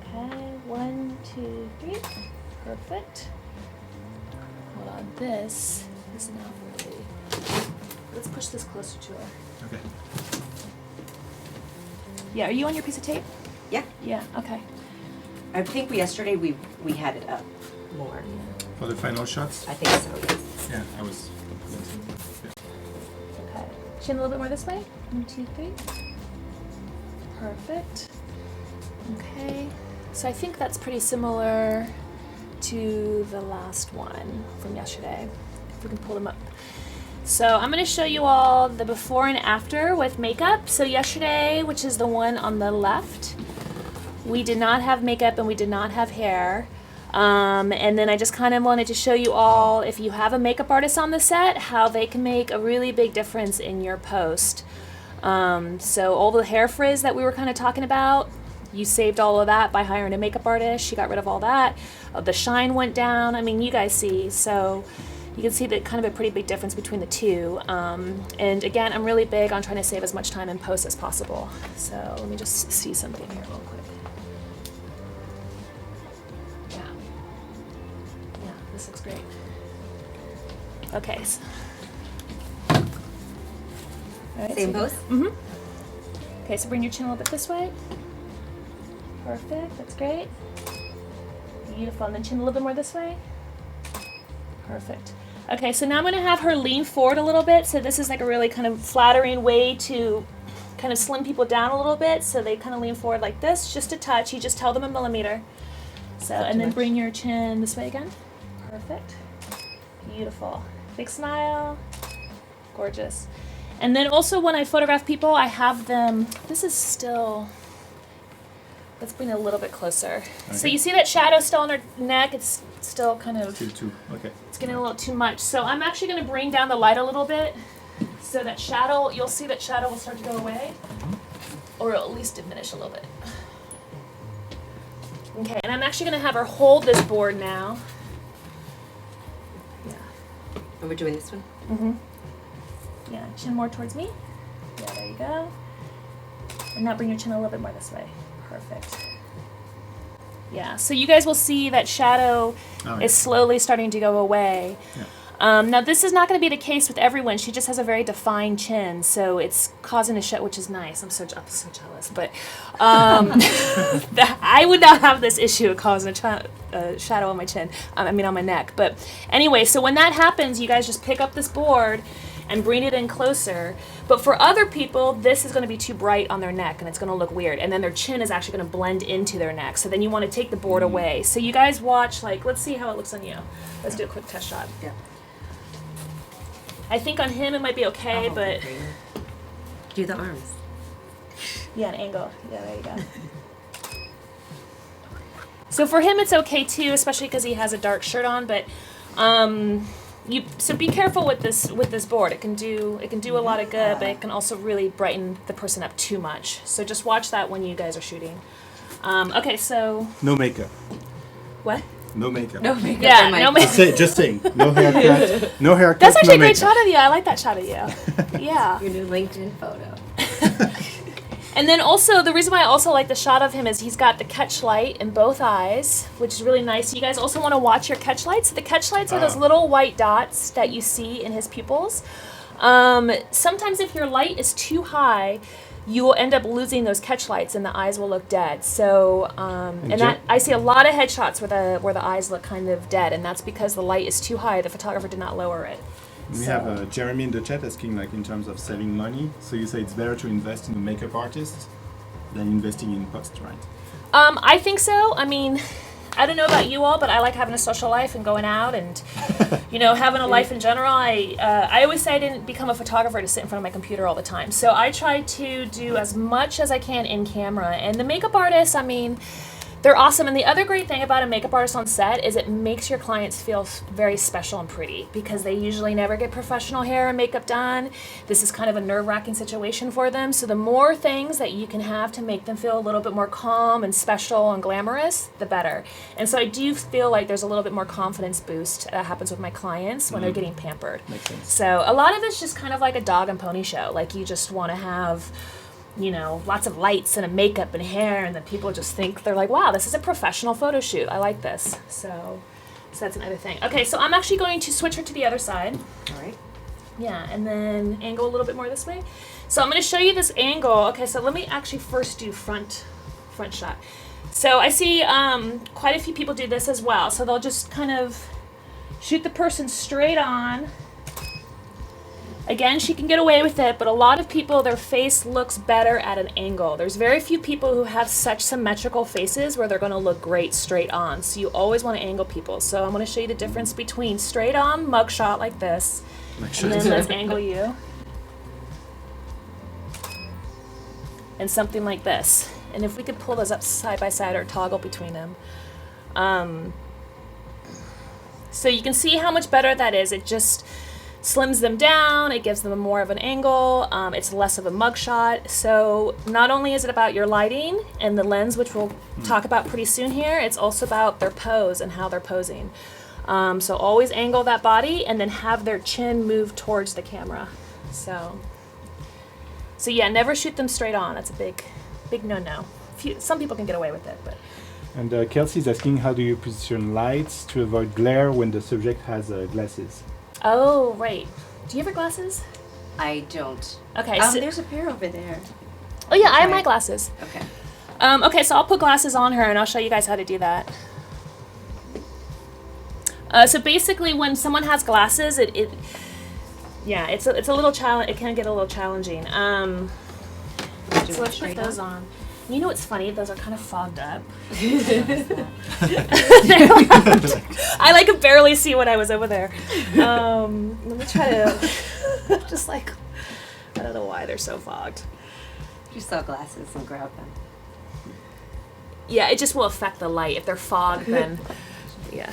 Okay, 1, 2, 3. Perfect. Hold on, this is not really. Let's push this closer to her. Okay. Yeah, are you on your piece of tape? Yeah. Yeah. Okay. I think yesterday we had it up more. For the final shots? I think so, yes. Yeah, I was. Okay. Chin a little bit more this way. 1, 2, 3. Perfect. Okay. So I think that's pretty similar to the last one from yesterday. If we can pull them up. So I'm going to show you all the before and after with makeup. So yesterday, which is the one on the left, we did not have makeup and we did not have hair. And then I just kind of wanted to show you all, if you have a makeup artist on the set, how they can make a really big difference in your post. So all the hair frizz that we were kind of talking about, you saved all of that by hiring a makeup artist. She got rid of all that. The shine went down. I mean, you guys see. So you can see that kind of a pretty big difference between the two. And again, I'm really big on trying to save as much time in post as possible. So let me just see something here real quick. Yeah, this looks great. Okay. All right, Same so- pose? Mhm. Okay, so bring your chin a little bit this way. Perfect, that's great. Beautiful, and then chin a little bit more this way. Perfect. Okay, so now I'm gonna have her lean forward a little bit. So this is like a really kind of flattering way to kind of slim people down a little bit. So they kind of lean forward like this, just a touch. You just tell them 1 millimeter. So, and then bring your chin this way again. Perfect. Beautiful. Big smile. Gorgeous. And then also when I photograph people, I have them, this is still, let's bring it a little bit closer. Okay. So you see that shadow still on her neck? It's still kind of, okay. It's getting a little too much. So I'm actually going to bring down the light a little bit so that shadow, you'll see that shadow will start to go away, or at least diminish a little bit. Okay, and I'm actually going to have her hold this board now. Yeah. And we're doing this one? Mm-hmm. Yeah, chin more towards me. Yeah, there you go. And now bring your chin a little bit more this way. Perfect. Yeah, so you guys will see that shadow is slowly starting to go away. Yeah. Now this is not going to be the case with everyone. She just has a very defined chin, so it's causing a shadow, which is nice. I'm so jealous, but I would not have this issue of causing a shadow on my chin. on my neck. But anyway, so when that happens, you guys just pick up this board and bring it in closer. But for other people, this is going to be too bright on their neck, and it's going to look weird. And then their chin is actually going to blend into their neck. So then you want to take the board away. So you guys watch, let's see how it looks on you. Let's do a quick test shot. Yeah. I think on him it might be okay, but... Do the arms. Yeah, an angle. Yeah, there you go. So for him it's okay too, especially because he has a dark shirt on, but so be careful with this board. It can do a lot of good, but it can also really brighten the person up too much. So just watch that when you guys are shooting. Okay, so... No makeup. What? No makeup. No makeup. Yeah, no makeup. Just saying. No haircut. No haircut. That's actually no a great shot of you. I like that shot of you. Yeah. Your new LinkedIn photo. And then also, the reason why I also like the shot of him is he's got the catch light in both eyes, which is really nice. You guys also want to watch your catch lights. So the catch lights are those little white dots that you see in his pupils. Sometimes if your light is too high, you will end up losing those catch lights and the eyes will look dead. So, I see a lot of headshots where the eyes look kind of dead, and that's because the light is too high. The photographer did not lower it. We have Jeremy in the chat asking, in terms of saving money. So you say it's better to invest in a makeup artist than investing in post, right? I think so. I mean, I don't know about you all, but I like having a social life and going out and, having a life in general. I always say I didn't become a photographer to sit in front of my computer all the time. So I try to do as much as I can in camera. And the makeup artists, they're awesome. And the other great thing about a makeup artist on set is it makes your clients feel very special and pretty, because they usually never get professional hair and makeup done. This is kind of a nerve-wracking situation for them. So the more things that you can have to make them feel a little bit more calm and special and glamorous, the better. And so I do feel like there's a little bit more confidence boost that happens with my clients when they're getting pampered. Makes sense. So a lot of it's just kind of like a dog and pony show. Like you just want to have lots of lights and a makeup and hair, and then people just think, they're like, wow, this is a professional photo shoot. I like this. So that's another thing. Okay, so I'm actually going to switch her to the other side. All right. Yeah, and then angle a little bit more this way. So I'm going to show you this angle. Okay, so let me actually first do front shot. So I see quite a few people do this as well. So they'll just kind of shoot the person straight on. Again, she can get away with it, but a lot of people, their face looks better at an angle. There's very few people who have such symmetrical faces where they're going to look great straight on. So you always want to angle people. So I'm going to show you the difference between straight on mugshot like this, and then let's angle you, and something like this. And if we could pull those up side by side or toggle between them. So you can see how much better that is. It just slims them down, it gives them more of an angle, it's less of a mugshot. So not only is it about your lighting and the lens, which we'll talk about pretty soon here, it's also about their pose and how they're posing. So always angle that body and then have their chin move towards the camera. So yeah, never shoot them straight on. That's a big no-no. Some people can get away with it, but... And Kelsey's asking, how do you position lights to avoid glare when the subject has glasses? Oh, right. Do you have your glasses? I don't. Okay. There's a pair over there. Oh yeah, I have my glasses. Okay. Okay, so I'll put glasses on her and I'll show you guys how to do that. So basically, when someone has glasses, it's a little challenge. It can get a little challenging. So let's put those on. You know what's funny? Those are kind of fogged up. I could barely see when I was over there. Let me try to just I don't know why they're so fogged. You saw glasses and grab them. Yeah, it just will affect the light. If they're fogged, then yeah.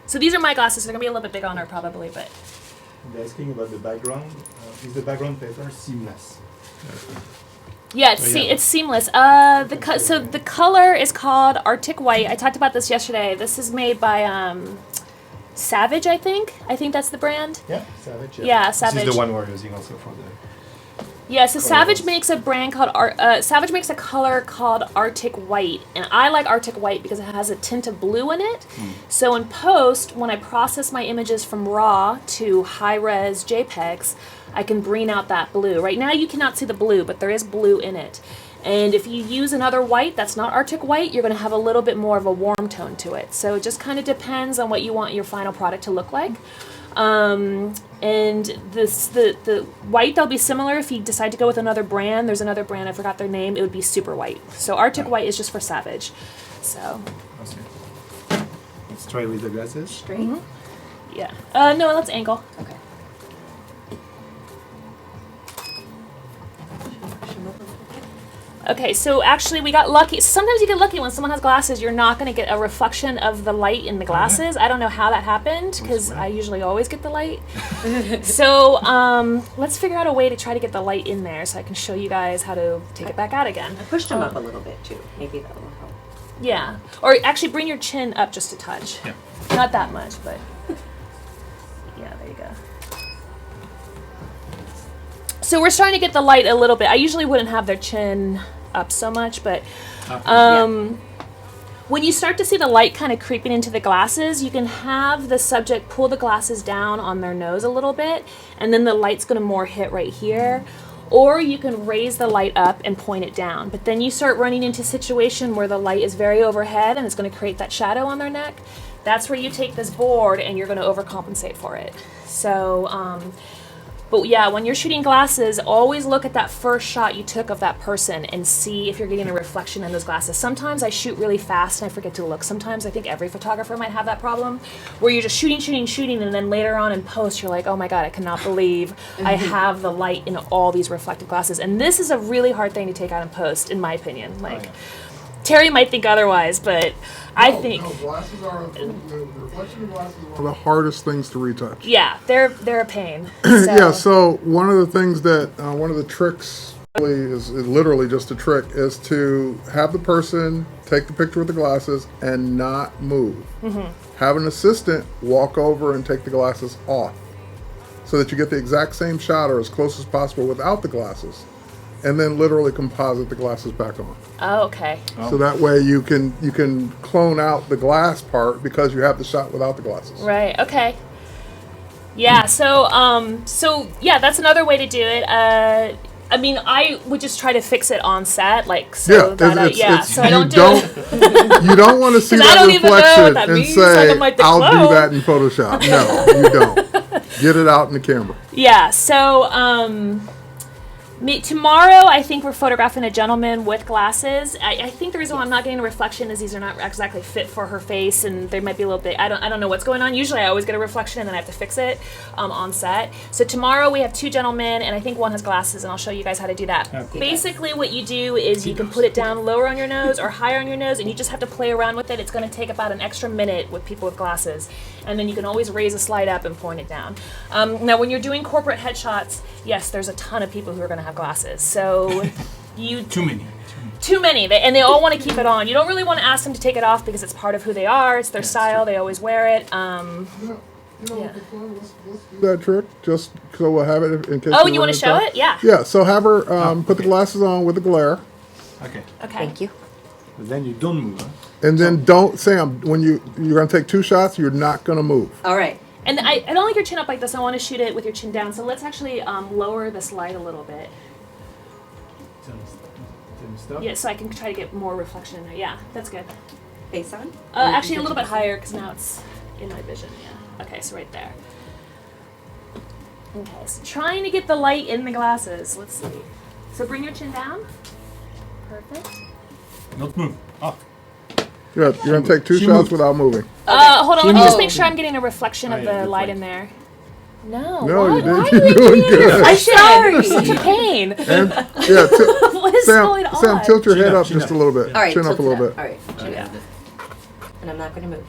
So these are my glasses. They're gonna be a little bit big on her probably, but. They're asking about the background. Is the background paper seamless? Yeah, it's seamless. So the color is called Arctic White. I talked about this yesterday. This is made by Savage, I think. I think that's the brand. Yeah, Savage. Yeah, Savage. This is the one we're using also for the. Yeah, so Savage makes a brand called Savage makes a color called Arctic White, and I like Arctic White because it has a tint of blue in it. So in post, when I process my images from RAW to high-res JPEGs, I can bring out that blue. Right now you cannot see the blue, but there is blue in it. And if you use another white that's not Arctic White, you're going to have a little bit more of a warm tone to it. So it just kind of depends on what you want your final product to look like. And the white, they'll be similar if you decide to go with another brand. There's another brand, I forgot their name, it would be Super White. So Arctic White is just for Savage. So. Let's try with the glasses. Straight? Mm-hmm. Yeah. No, let's angle. Okay. Okay, so actually we got lucky. Sometimes you get lucky when someone has glasses, you're not going to get a reflection of the light in the glasses. I don't know how that happened because I usually always get the light. So let's figure out a way to try to get the light in there so I can show you guys how to take it back out again. I pushed them up a little bit too. Maybe that will help. Yeah, or actually bring your chin up just a touch. Yeah. Not that much, but yeah, there you go. So we're starting to get the light a little bit. I usually wouldn't have their chin up so much, but when you start to see the light kind of creeping into the glasses, you can have the subject pull the glasses down on their nose a little bit, and then the light's going to more hit right here. Or you can raise the light up and point it down. But then you start running into a situation where the light is very overhead and it's going to create that shadow on their neck. That's where you take this board and you're going to overcompensate for it. So, but yeah, when you're shooting glasses, always look at that first shot you took of that person and see if you're getting a reflection in those glasses. Sometimes I shoot really fast and I forget to look. Sometimes I think every photographer might have that problem where you're just shooting, and then later on in post you're like, oh my God, I cannot believe I have the light in all these reflective glasses. And this is a really hard thing to take out in post, in my opinion. Terry might think otherwise, but I think glasses are the reflection glasses are the hardest things to retouch. yeah, they're a pain. So. Yeah, so one of the things that one of the tricks really is literally just a trick is to have the person take the picture with the glasses and not move. Have an assistant walk over and take the glasses off so that you get the exact same shot or as close as possible without the glasses, and then literally composite the glasses back on. Oh, okay. So that way you can clone out the glass part because you have the shot without the glasses. Right. Okay. Yeah. So yeah, that's another way to do it. I mean, I would just try to fix it on set, so I don't do it. You don't want to see that reflection and say, I'll do that in Photoshop. No, you don't. Get it out in the camera. Yeah. So tomorrow, I think we're photographing a gentleman with glasses. I think the reason why I'm not getting a reflection is these are not exactly fit for her face, and they might be a little bit. I don't know what's going on. Usually, I always get a reflection, and then I have to fix it on set. So tomorrow we have two gentlemen, and I think one has glasses, and I'll show you guys how to do that. Okay. Basically, what you do is you can put it down lower on your nose or higher on your nose, and you just have to play around with it. It's going to take about an extra minute with people with glasses, and then you can always raise a slide up and point it down. Now, when you're doing corporate headshots, yes, there's a ton of people who are going to have glasses. So Too many. And they all want to keep it on. You don't really want to ask them to take it off because it's part of who they are. It's their style. They always wear it. Let's do that trick just so we'll have it in case. Oh, you want to show it? Yeah. Yeah. So have her put the glasses on with the glare. Okay. Thank you. But then you don't move. Huh? And then don't, Sam, when you're going to take two shots, you're not going to move. All right. And I don't like your chin up like this. I want to shoot it with your chin down. So let's actually lower the slide a little bit. Yeah, so I can try to get more reflection in there. Yeah, that's good. Face on? Actually, a little bit higher because now it's in my vision. Yeah. Okay, so right there. Okay, so trying to get the light in the glasses. Let's see. So bring your chin down. Perfect. Don't move. Oh. Good. You're going to take 2 She shots moved. without moving. Hold on, let me moved. just make sure I'm getting a reflection of Oh, yeah, the good light point. in there. No, No, why? you didn't. Why are You're you doing making me good. I'm sorry. sorry. Such a pain. And yeah, What is going on? Sam, tilt your Chin head up, up chin just a up. little bit. All right, Chin up tilt a it little up. bit. All right, chin Yeah. up. And I'm not going to move.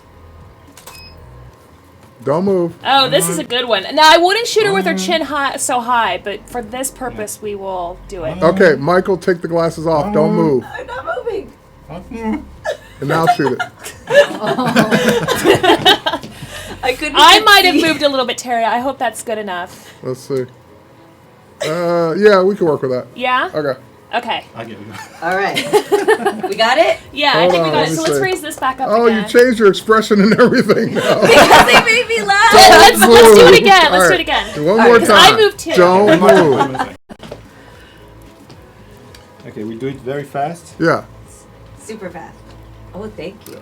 Don't move. Oh, this is a good one. Now, I wouldn't shoot her with her chin high, so high, but for this purpose, we will do it. Okay, Michael, take the glasses off. Don't move. I'm not moving. Don't move. And now shoot it. I couldn't. I might have moved a little bit, Terry. I hope that's good enough. Let's see. Yeah, we can work with that. Yeah? Okay. Okay. I'll get it. All right. We got it? Yeah, I Hold think we on, got let it. me So let's see. raise this back up Oh, again. you changed your expression and everything now. Because they made me laugh. Let's do it again. All Let's do right. it again. One more 'Cause time. I moved too. Don't move. Okay, we do it very fast. Yeah. Super fast. Oh, thank you.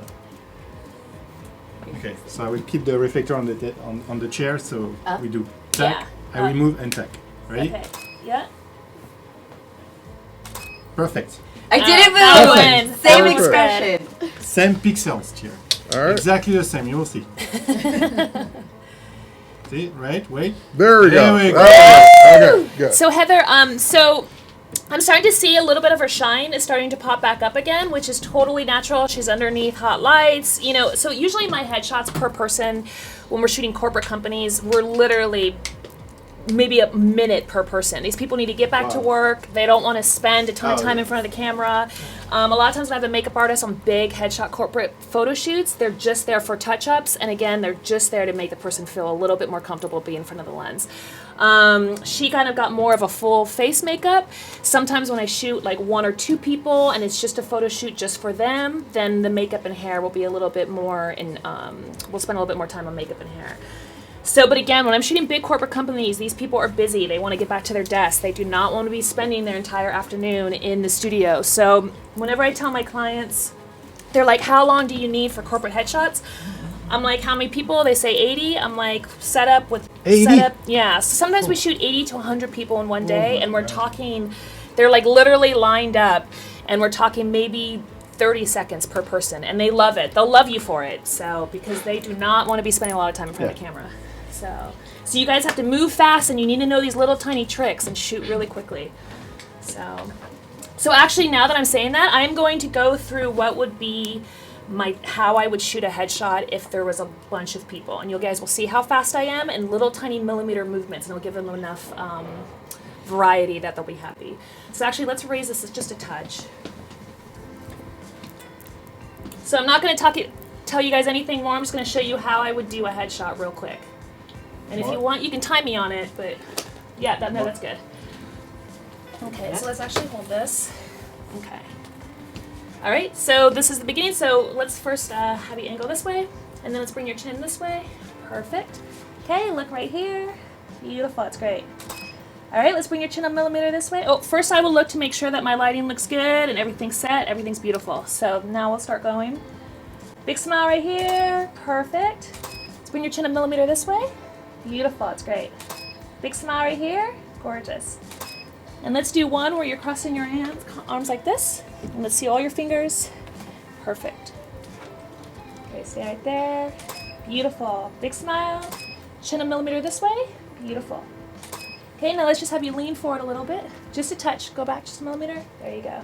Okay, so I will keep the reflector on the chair. So we do tack. Yeah. I remove and tack. Ready? Okay. Yeah. Perfect. I didn't that move. one. Same Perfect. expression. Same pixels here. All right. Exactly the same. You will see. See? Right? Wait. There we There go. we go. All right. Okay, good. So Heather, so I'm starting to see a little bit of her shine is starting to pop back up again, which is totally natural. She's underneath hot lights, you know. So usually my headshots per person, when we're shooting corporate companies, we're literally maybe a minute per person. These people need to get back to Wow. work. They don't want to spend a ton of Oh, time yeah. in front of the camera. A lot of times when I have a makeup artist on big headshot corporate photo shoots, they're just there for touch-ups. And again, they're just there to make the person feel a little bit more comfortable being in front of the lens. She kind of got more of a full face makeup. Sometimes when I shoot like 1 or 2 people and it's just a photo shoot just for them, then the makeup and hair will be a little bit more we'll spend a little bit more time on makeup and hair. So, but again, when I'm shooting big corporate companies, these people are busy. They want to get back to their desk. They do not want to be spending their entire afternoon in the studio. So whenever I tell my clients, they're like, how long do you need for corporate headshots? I'm like, how many people? They say 80. I'm like, setup. Yeah. So sometimes we shoot 80 to 100 people in one day, and we're talking, they're like literally lined up, and we're talking maybe 30 seconds per person, and they love it. They'll love you for it. So, because they do not want to be spending a lot of time in front of the camera. So you guys have to move fast, and you need to know these little tiny tricks and shoot really quickly. So actually, now that I'm saying that, I'm going to go through what would be how I would shoot a headshot if there was a bunch of people, and you guys will see how fast I am and little tiny millimeter movements, and it'll give them enough variety that they'll be happy. So actually, let's raise this just a touch. So I'm not going to tell you guys anything more. I'm just going to show you how I would do a headshot real quick. And if you want, you can time me on it, but yeah, that's good. Okay, so let's actually hold this. Okay. All right, so this is the beginning. So let's first have you angle this way, and then let's bring your chin this way. Perfect. Okay, look right here. Beautiful, that's great. All right, let's bring your chin a millimeter this way. Oh, first I will look to make sure that my lighting looks good and everything's set, everything's beautiful. So now we'll start going. Big smile right here, perfect. Let's bring your chin a millimeter this way. Beautiful, it's great. Big smile right here, gorgeous. And let's do one where you're crossing your arms like this. And let's see all your fingers. Perfect. Okay, stay right there. Beautiful. Big smile. Chin a millimeter this way. Beautiful. Okay, now let's just have you lean forward a little bit. Just a touch. Go back just a millimeter. There you go.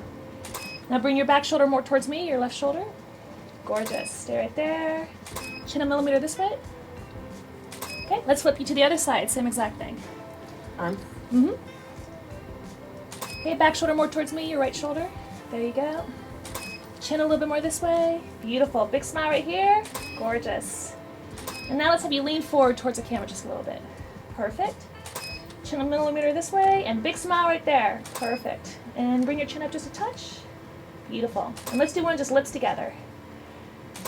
Now bring your back shoulder more towards me, your left shoulder. Gorgeous. Stay right there. Chin a millimeter this way. Okay, let's flip you to the other side. Same exact thing. Mm-hmm. Okay, back shoulder more towards me, your right shoulder. There you go. Chin a little bit more this way. Beautiful. Big smile right here. Gorgeous. And now let's have you lean forward towards the camera just a little bit. Perfect. Chin a millimeter this way, and big smile right there. Perfect. And bring your chin up just a touch. Beautiful. And let's do one just lips together.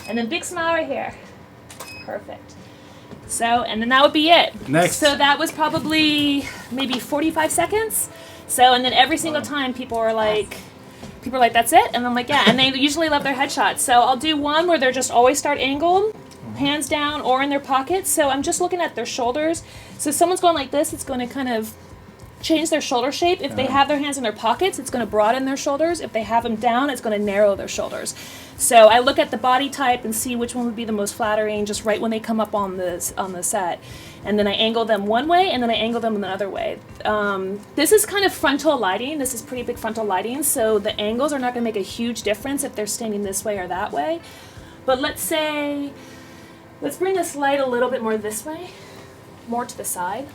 And then big smile right here. Perfect. So, and then that would be it. Next. So that was probably maybe 45 seconds. So, and then every single time people are like, people are like, that's it? And I'm like, yeah. And they usually love their headshots. So I'll do one where they're just always start angled, hands down or in their pockets. So I'm just looking at their shoulders. So if someone's going like this, it's going to kind of change their shoulder shape. If they have their hands in their pockets, it's going to broaden their shoulders. If they have them down, it's going to narrow their shoulders. So I look at the body type and see which one would be the most flattering just right when they come up on the set. And then I angle them one way, and then I angle them another way. This is kind of frontal lighting. This is pretty big frontal lighting, so the angles are not going to make a huge difference if they're standing this way or that way. But let's bring this light a little bit more this way, more to the side.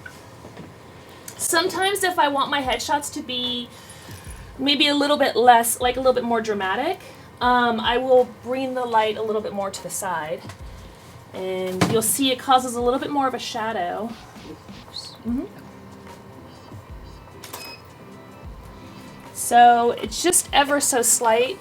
Sometimes if I want my headshots to be maybe a little bit less, like a little bit more dramatic, I will bring the light a little bit more to the side. And you'll see it causes a little bit more of a shadow. So it's just ever so slight.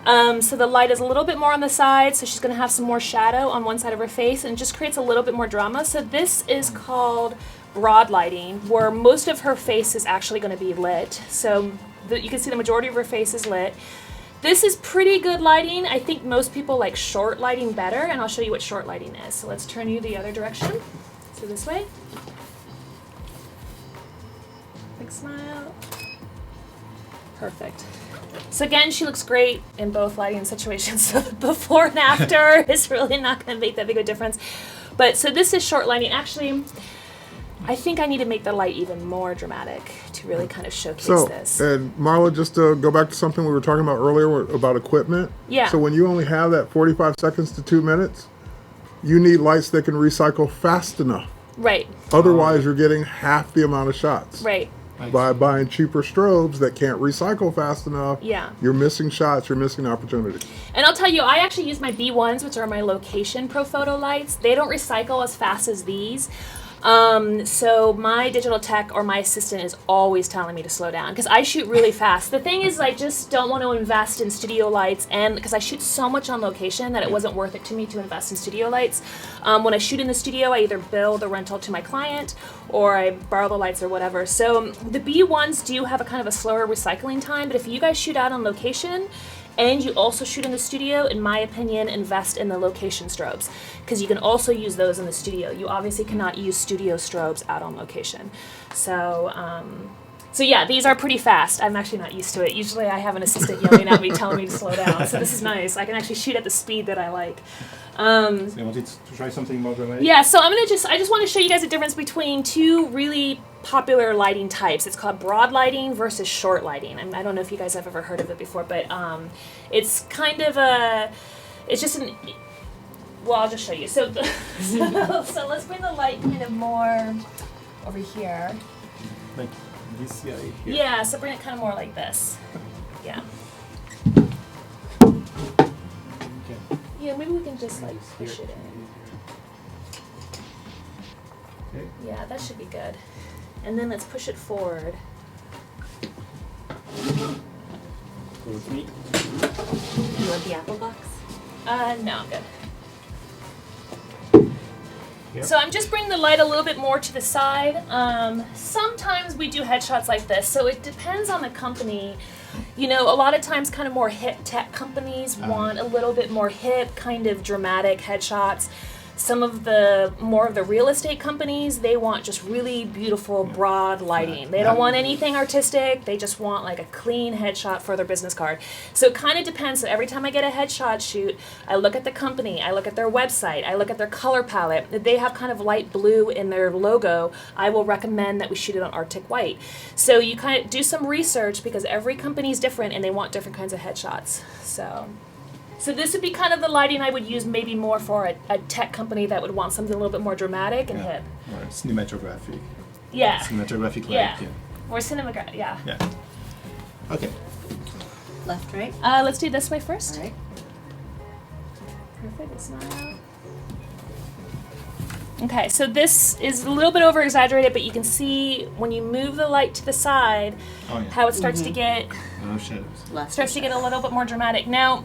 So the light is a little bit more on the side, so she's going to have some more shadow on one side of her face, and it just creates a little bit more drama. So this is called broad lighting, where most of her face is actually going to be lit. So you can see the majority of her face is lit. This is pretty good lighting. I think most people like short lighting better, and I'll show you what short lighting is. So let's turn you the other direction. So this way. Big smile. Perfect. So again, she looks great in both lighting situations. So the before and after is really not going to make that big of a difference. But so this is short lighting. Actually, I think I need to make the light even more dramatic to really kind of showcase this. And Marla, just to go back to something we were talking about earlier about equipment. Yeah. So when you only have that 45 seconds to 2 minutes, you need lights that can recycle fast enough. Right. Otherwise, you're getting half the amount of shots. Right. By buying cheaper strobes that can't recycle fast enough, you're missing shots, you're missing opportunities. And I'll tell you, I actually use my B1s, which are my location pro photo lights. They don't recycle as fast as these. So my digital tech or my assistant is always telling me to slow down because I shoot really fast. The thing is, I just don't want to invest in studio lights, and because I shoot so much on location that it wasn't worth it to me to invest in studio lights. When I shoot in the studio, I either bill the rental to my client or I borrow the lights or whatever. So the B1s do have a kind of a slower recycling time, but if you guys shoot out on location, and you also shoot in the studio, in my opinion, invest in the location strobes because you can also use those in the studio. You obviously cannot use studio strobes out on location. So yeah, these are pretty fast. I'm actually not used to it. Usually I have an assistant yelling at me, telling me to slow down. So this is nice. I can actually shoot at the speed that I like. So you wanted to try something more dramatic? Yeah, so I just want to show you guys the difference between two really popular lighting types. It's called broad lighting versus short lighting. I don't know if you guys have ever heard of it before, but it's kind of well, I'll just show you. So let's bring the light kind of more over here. Like this guy here? Yeah, so bring it kind of more like this. Yeah. Yeah, maybe we can just like push it in. Okay. Yeah, that should be good. And then let's push it forward. Go with me. You want the apple box? No, I'm good. Yep. So I'm just bringing the light a little bit more to the side. Sometimes we do headshots like this, so it depends on the company. You know, a lot of times kind of more hip tech companies want a little bit more hip, kind of dramatic headshots. Some of the more of the real estate companies, they want just really beautiful, broad lighting. They don't want anything artistic. They just want like a clean headshot for their business card. So it kind of depends. So every time I get a headshot shoot, I look at the company, I look at their website, I look at their color palette. If they have kind of light blue in their logo, I will recommend that we shoot it on Arctic white. So you kind of do some research because every company is different and they want different kinds of headshots. So this would be kind of the lighting I would use maybe more for a tech company that would want something a little bit more dramatic and hip. Or cinematographic. Yeah. Cinematographic Yeah. light. Or cinematographic, yeah. Yeah. Okay. Left, right? Let's do this way first. All right. Perfect, smile. Okay, so this is a little bit over exaggerated, but you can see when you move the light to the side, how it starts to get Shadows. starts to get a little bit more dramatic. Now,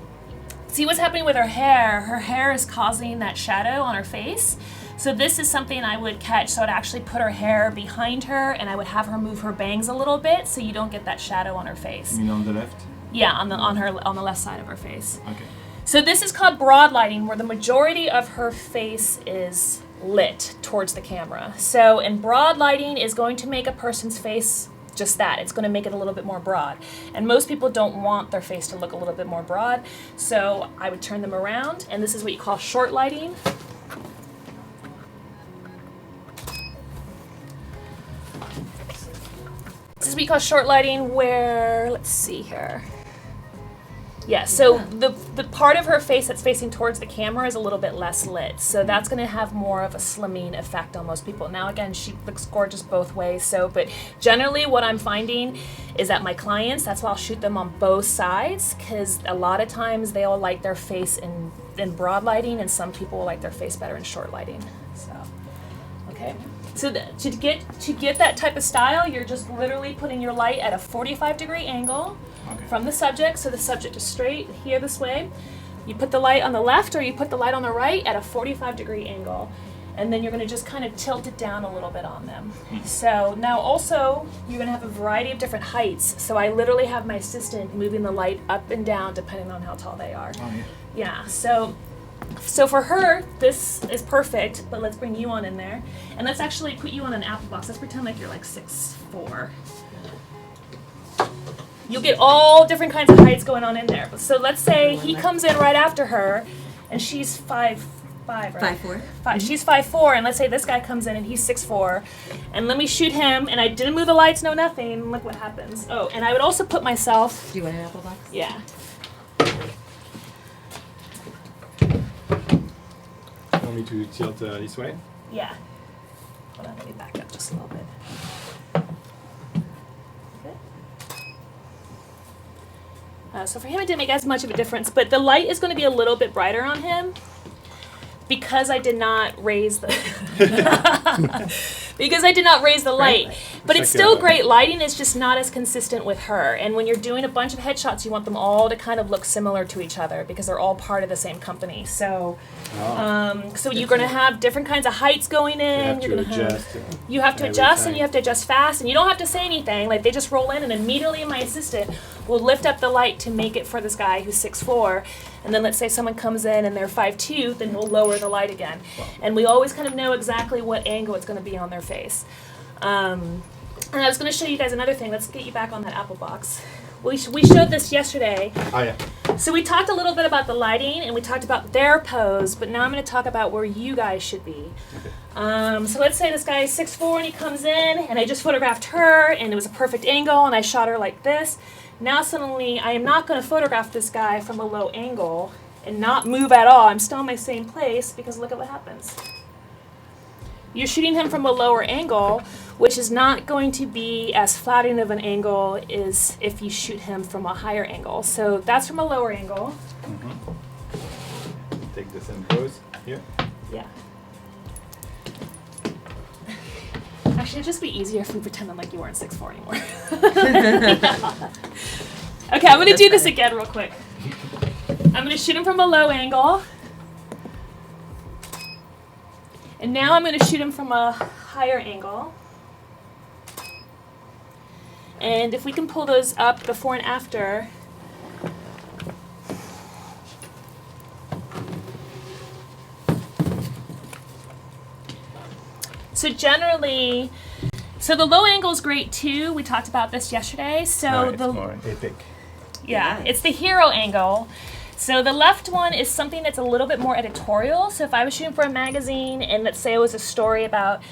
see what's happening with her hair. Her hair is causing that shadow on her face. So this is something I would catch. So I'd actually put her hair behind her and I would have her move her bangs a little bit so you don't get that shadow on her face. You mean on the left? Yeah, on the left side of her face. Okay. So this is called broad lighting, where the majority of her face is lit towards the camera. So, and broad lighting is going to make a person's face just that. It's going to make it a little bit more broad. And most people don't want their face to look a little bit more broad. So I would turn them around, and this is what you call short lighting. This is what you call short lighting, where, let's see here. Yeah, so the part of her face that's facing towards the camera is a little bit less lit. So that's going to have more of a slimming effect on most people. Now, again, she looks gorgeous both ways. So, but generally what I'm finding is that my clients, that's why I'll shoot them on both sides, because a lot of times they'll like their face in broad lighting, and some people will like their face better in short lighting. So, okay. So to get that type of style, you're just literally putting your light at a 45-degree angle. Okay. From the subject, so the subject is straight here this way. You put the light on the left or you put the light on the right at a 45-degree angle, and then you're going to just kind of tilt it down a little bit on them. So now also you're going to have a variety of different heights. So I literally have my assistant moving the light up and down depending on how tall they are. Oh, yeah. Yeah, so for her, this is perfect, but let's bring you on in there. And let's actually put you on an apple box. Let's pretend like you're like 6'4". You'll get all different kinds of heights going on in there. So let's say he comes in right after her, and she's 5'5", right? 5'4". She's 5'4", and let's say this guy comes in and he's 6'4", and let me shoot him, and I didn't move the lights, no nothing. Look what happens. Oh, and I would also put myself. Do you want an apple box? Yeah. Want me to tilt this way? Yeah. Hold on, let me back up just a little bit. So for him, it didn't make as much of a difference, but the light is going to be a little bit brighter on him because I did not raise the light. But it's still great lighting. It's just not as consistent with her. And when you're doing a bunch of headshots, you want them all to kind of look similar to each other because they're all part of the same company. So, so you're going to have different kinds of heights going in. You have to adjust. You have to adjust, and you have to adjust fast, and you don't have to say anything. Like, they just roll in, and immediately my assistant will lift up the light to make it for this guy who's 6'4", and then let's say someone comes in and they're 5'2", then we'll lower the light again. Wow. And we always kind of know exactly what angle it's going to be on their face. And I was going to show you guys another thing. Let's get you back on that apple box. We showed this yesterday. Oh, yeah. So we talked a little bit about the lighting, and we talked about their pose, but now I'm going to talk about where you guys should be. Okay. So let's say this guy is 6'4", and he comes in, and I just photographed her, and it was a perfect angle, and I shot her like this. Now suddenly, I am not going to photograph this guy from a low angle and not move at all. I'm still in my same place, because look at what happens. You're shooting him from a lower angle, which is not going to be as flattering of an angle as if you shoot him from a higher angle. So that's from a lower angle. Mm-hmm. Take the same pose here. Yeah. Actually, it'd just be easier if we pretended like you weren't 6'4" anymore. Yeah. Okay, I'm going to do this again real quick. I'm going to shoot him from a low angle. And now I'm going to shoot him from a higher angle. And if we can pull those up before and after. So generally, so the low angle is great too. We talked about this yesterday. So it's more epic. Yeah, it's the hero angle. So the left one is something that's a little bit more editorial. So if I was shooting for a magazine, and let's say it was a story about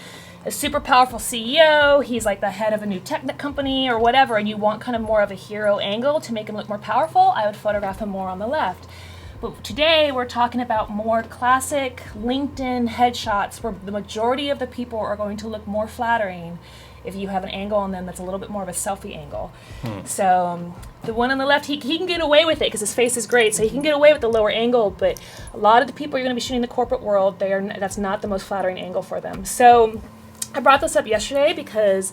a super powerful CEO, he's like the head of a new tech company or whatever, and you want kind of more of a hero angle to make him look more powerful, I would photograph him more on the left. But today we're talking about more classic LinkedIn headshots where the majority of the people are going to look more flattering if you have an angle on them that's a little bit more of a selfie angle. So the one on the left, he can get away with it because his face is great, so he can get away with the lower angle, but a lot of the people you're going to be shooting in the corporate world, that's not the most flattering angle for them. So I brought this up yesterday because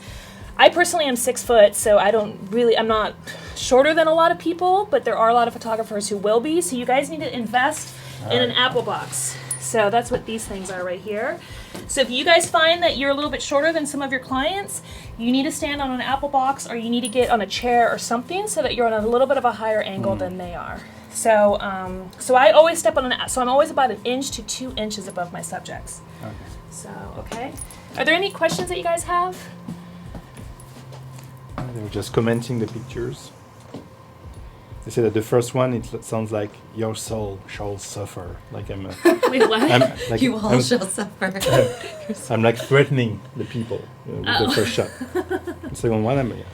I personally am 6 foot, so I'm not shorter than a lot of people, but there are a lot of photographers who will be, so you guys need to invest in an apple box. So that's what these things are right here. So if you guys find that you're a little bit shorter than some of your clients, you need to stand on an apple box or you need to get on a chair or something so that you're on a little bit of a higher angle than they are. So so I always step on so I'm always about 1 inch to 2 inches above my subjects. Okay. So, okay. Are there any questions that you guys have? They were just commenting the pictures. They say that the first one, it sounds like your soul shall suffer. Like I'm, Wait, what? like, You all shall suffer. I'm like threatening the people with the first shot. The second one,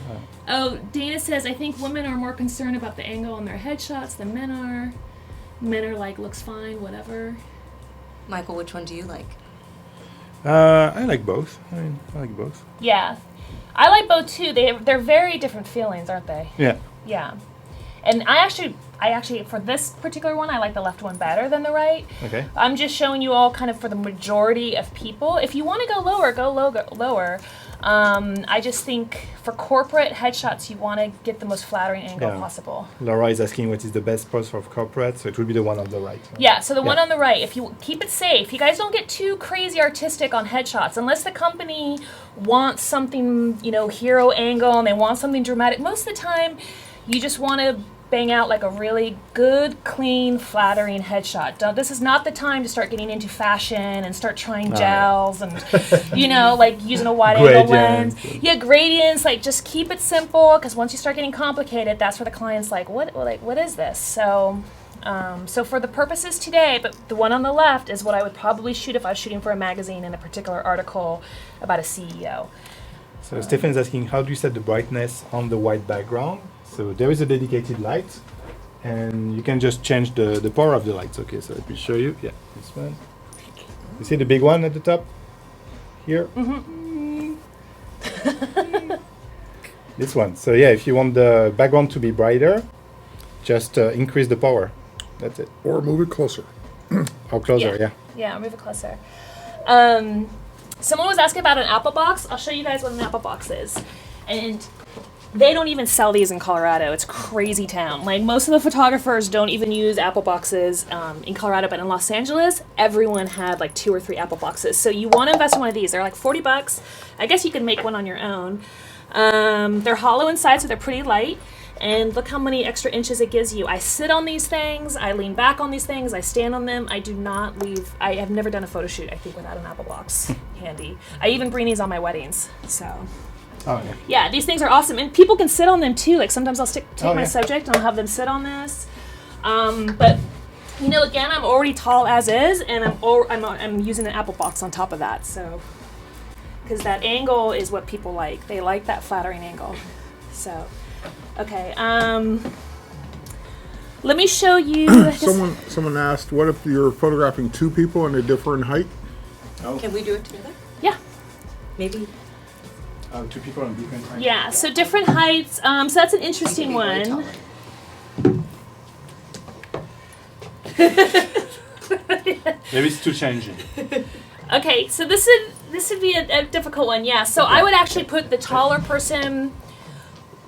Oh, Dana says, I think women are more concerned about the angle on their headshots than men are. Men are like, looks fine, whatever. Michael, which one do you like? I like both. I like both. Yeah. I like both too. They're very different feelings, aren't they? Yeah. Yeah. And I actually, for this particular one, I like the left one better than the right. Okay. I'm just showing you all kind of for the majority of people. If you want to go lower, go lower. I just think for corporate headshots, you want to get the most flattering angle possible. Laura is asking what is the best pose for corporate, so it will be the one on the right. Yeah, so the one on the right, if you keep it safe, you guys don't get too crazy artistic on headshots unless the company wants something, hero angle and they want something dramatic. Most of the time, you just want to bang out like a really good, clean, flattering headshot. This is not the time to start getting into fashion and start trying gels and, like using a wide angle lens. Yeah, gradients, like just keep it simple because once you start getting complicated, that's where the client's like, what is this? So for the purposes today, but the one on the left is what I would probably shoot if I was shooting for a magazine in a particular article about a CEO. So Stephen's asking, how do you set the brightness on the white background? So there is a dedicated light, and you can just change the power of the lights. Okay, so let me show you. Yeah, this one. You see the big one at the top? Here? Mm-hmm. This one. So yeah, if you want the background to be brighter, just increase the power. That's it. Or move it closer. Or closer, yeah. Yeah, move it closer. Someone was asking about an apple box. I'll show you guys what an apple box is. And they don't even sell these in Colorado. It's crazy town. Like most of the photographers don't even use apple boxes in Colorado, but in Los Angeles, everyone had like 2 or 3 apple boxes. So you want to invest in one of these. They're like $40. I guess you can make one on your own. They're hollow inside, so they're pretty light. And look how many extra inches it gives you. I sit on these things, I lean back on these things, I stand on them. I do not leave. I have never done a photo shoot, I think, without an apple box handy. I even bring these on my weddings, so. Oh, yeah. Yeah, these things are awesome. And people can sit on them too. Like sometimes I'll take my subject and I'll have them sit on this. But, again, I'm already tall as is, and I'm using an apple box on top of that, so. Because that angle is what people like. They like that flattering angle, so. Okay, let me show you. Someone asked, what if you're photographing 2 people and they differ in height? Oh. Can we do it together? Yeah. Maybe. 2 people on different heights. Yeah, so different heights. So that's an interesting one. Maybe it's too changing. Okay, so this would be a difficult one. Yeah, so I would actually put the taller person.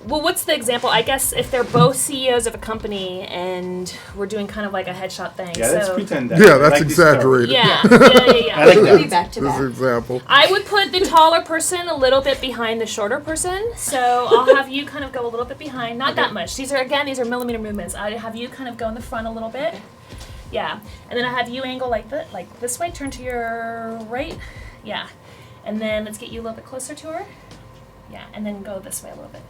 Well, what's the example? I guess if they're both CEOs of a company and we're doing kind of like a headshot thing. Yeah, let's pretend that. Yeah, that's like exaggerated. Yeah. I like that. Maybe back to This back. example. I would put the taller person a little bit behind the shorter person. So I'll have you kind of go a little bit behind. Not that much. These are millimeter movements. I have you kind of go in the front a little bit. Yeah. And then I have you angle like this way. Turn to your right. Yeah. And then let's get you a little bit closer to her. Yeah. And then go this way a little bit.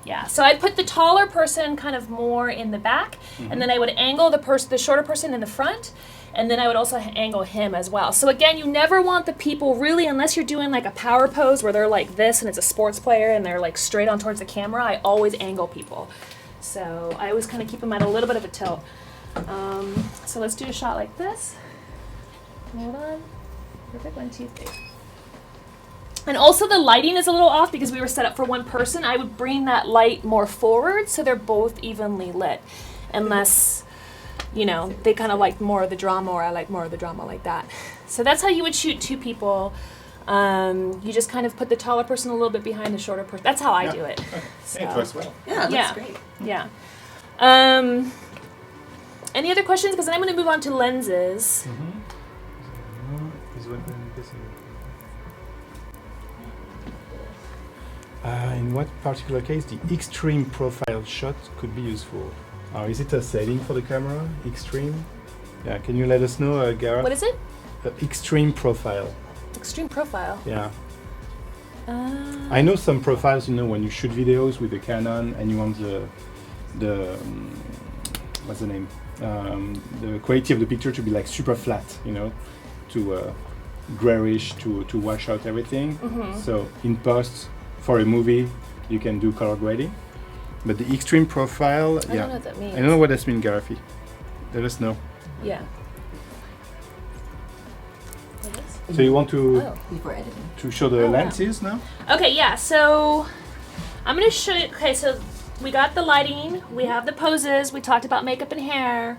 Yeah, so I'd put the taller person kind of more in the back, and then I would angle the shorter person in the front, and then I would also angle him as well. So again, you never want the people really, unless you're doing like a power pose where they're like this and it's a sports player and they're like straight on towards the camera, I always angle people. So I always kind of keep them at a little bit of a tilt. So let's do a shot like this. Hold on. Perfect, 1, 2, 3. And also the lighting is a little off because we were set up for one person. I would bring that light more forward so they're both evenly lit. Unless, they kind of like more of the drama or I like more of the drama like that. So that's how you would shoot 2 people. You just kind of put the taller person a little bit behind the shorter person. That's how I do it. So. It works well. Yeah, that's great. Yeah. Any other questions? Because then I'm going to move on to lenses. In what particular case the extreme profile shot could be useful? Is it a setting for the camera? Extreme? Yeah, can you let us know, Gareth? What is it? Extreme profile. Extreme profile. Yeah. I know some profiles, when you shoot videos with the Canon and you want the what's the name? The quality of the picture to be like super flat, to grayish, to wash out everything. Mm-hmm. So in post for a movie, you can do color grading. But the extreme profile, I don't know what that means. I don't know what that means, Gareth. Let us know. Yeah. So you want to Before editing. to show the Oh, wow. lenses now? Okay, yeah, so I'm going to show you, okay, so we got the lighting, we have the poses, we talked about makeup and hair,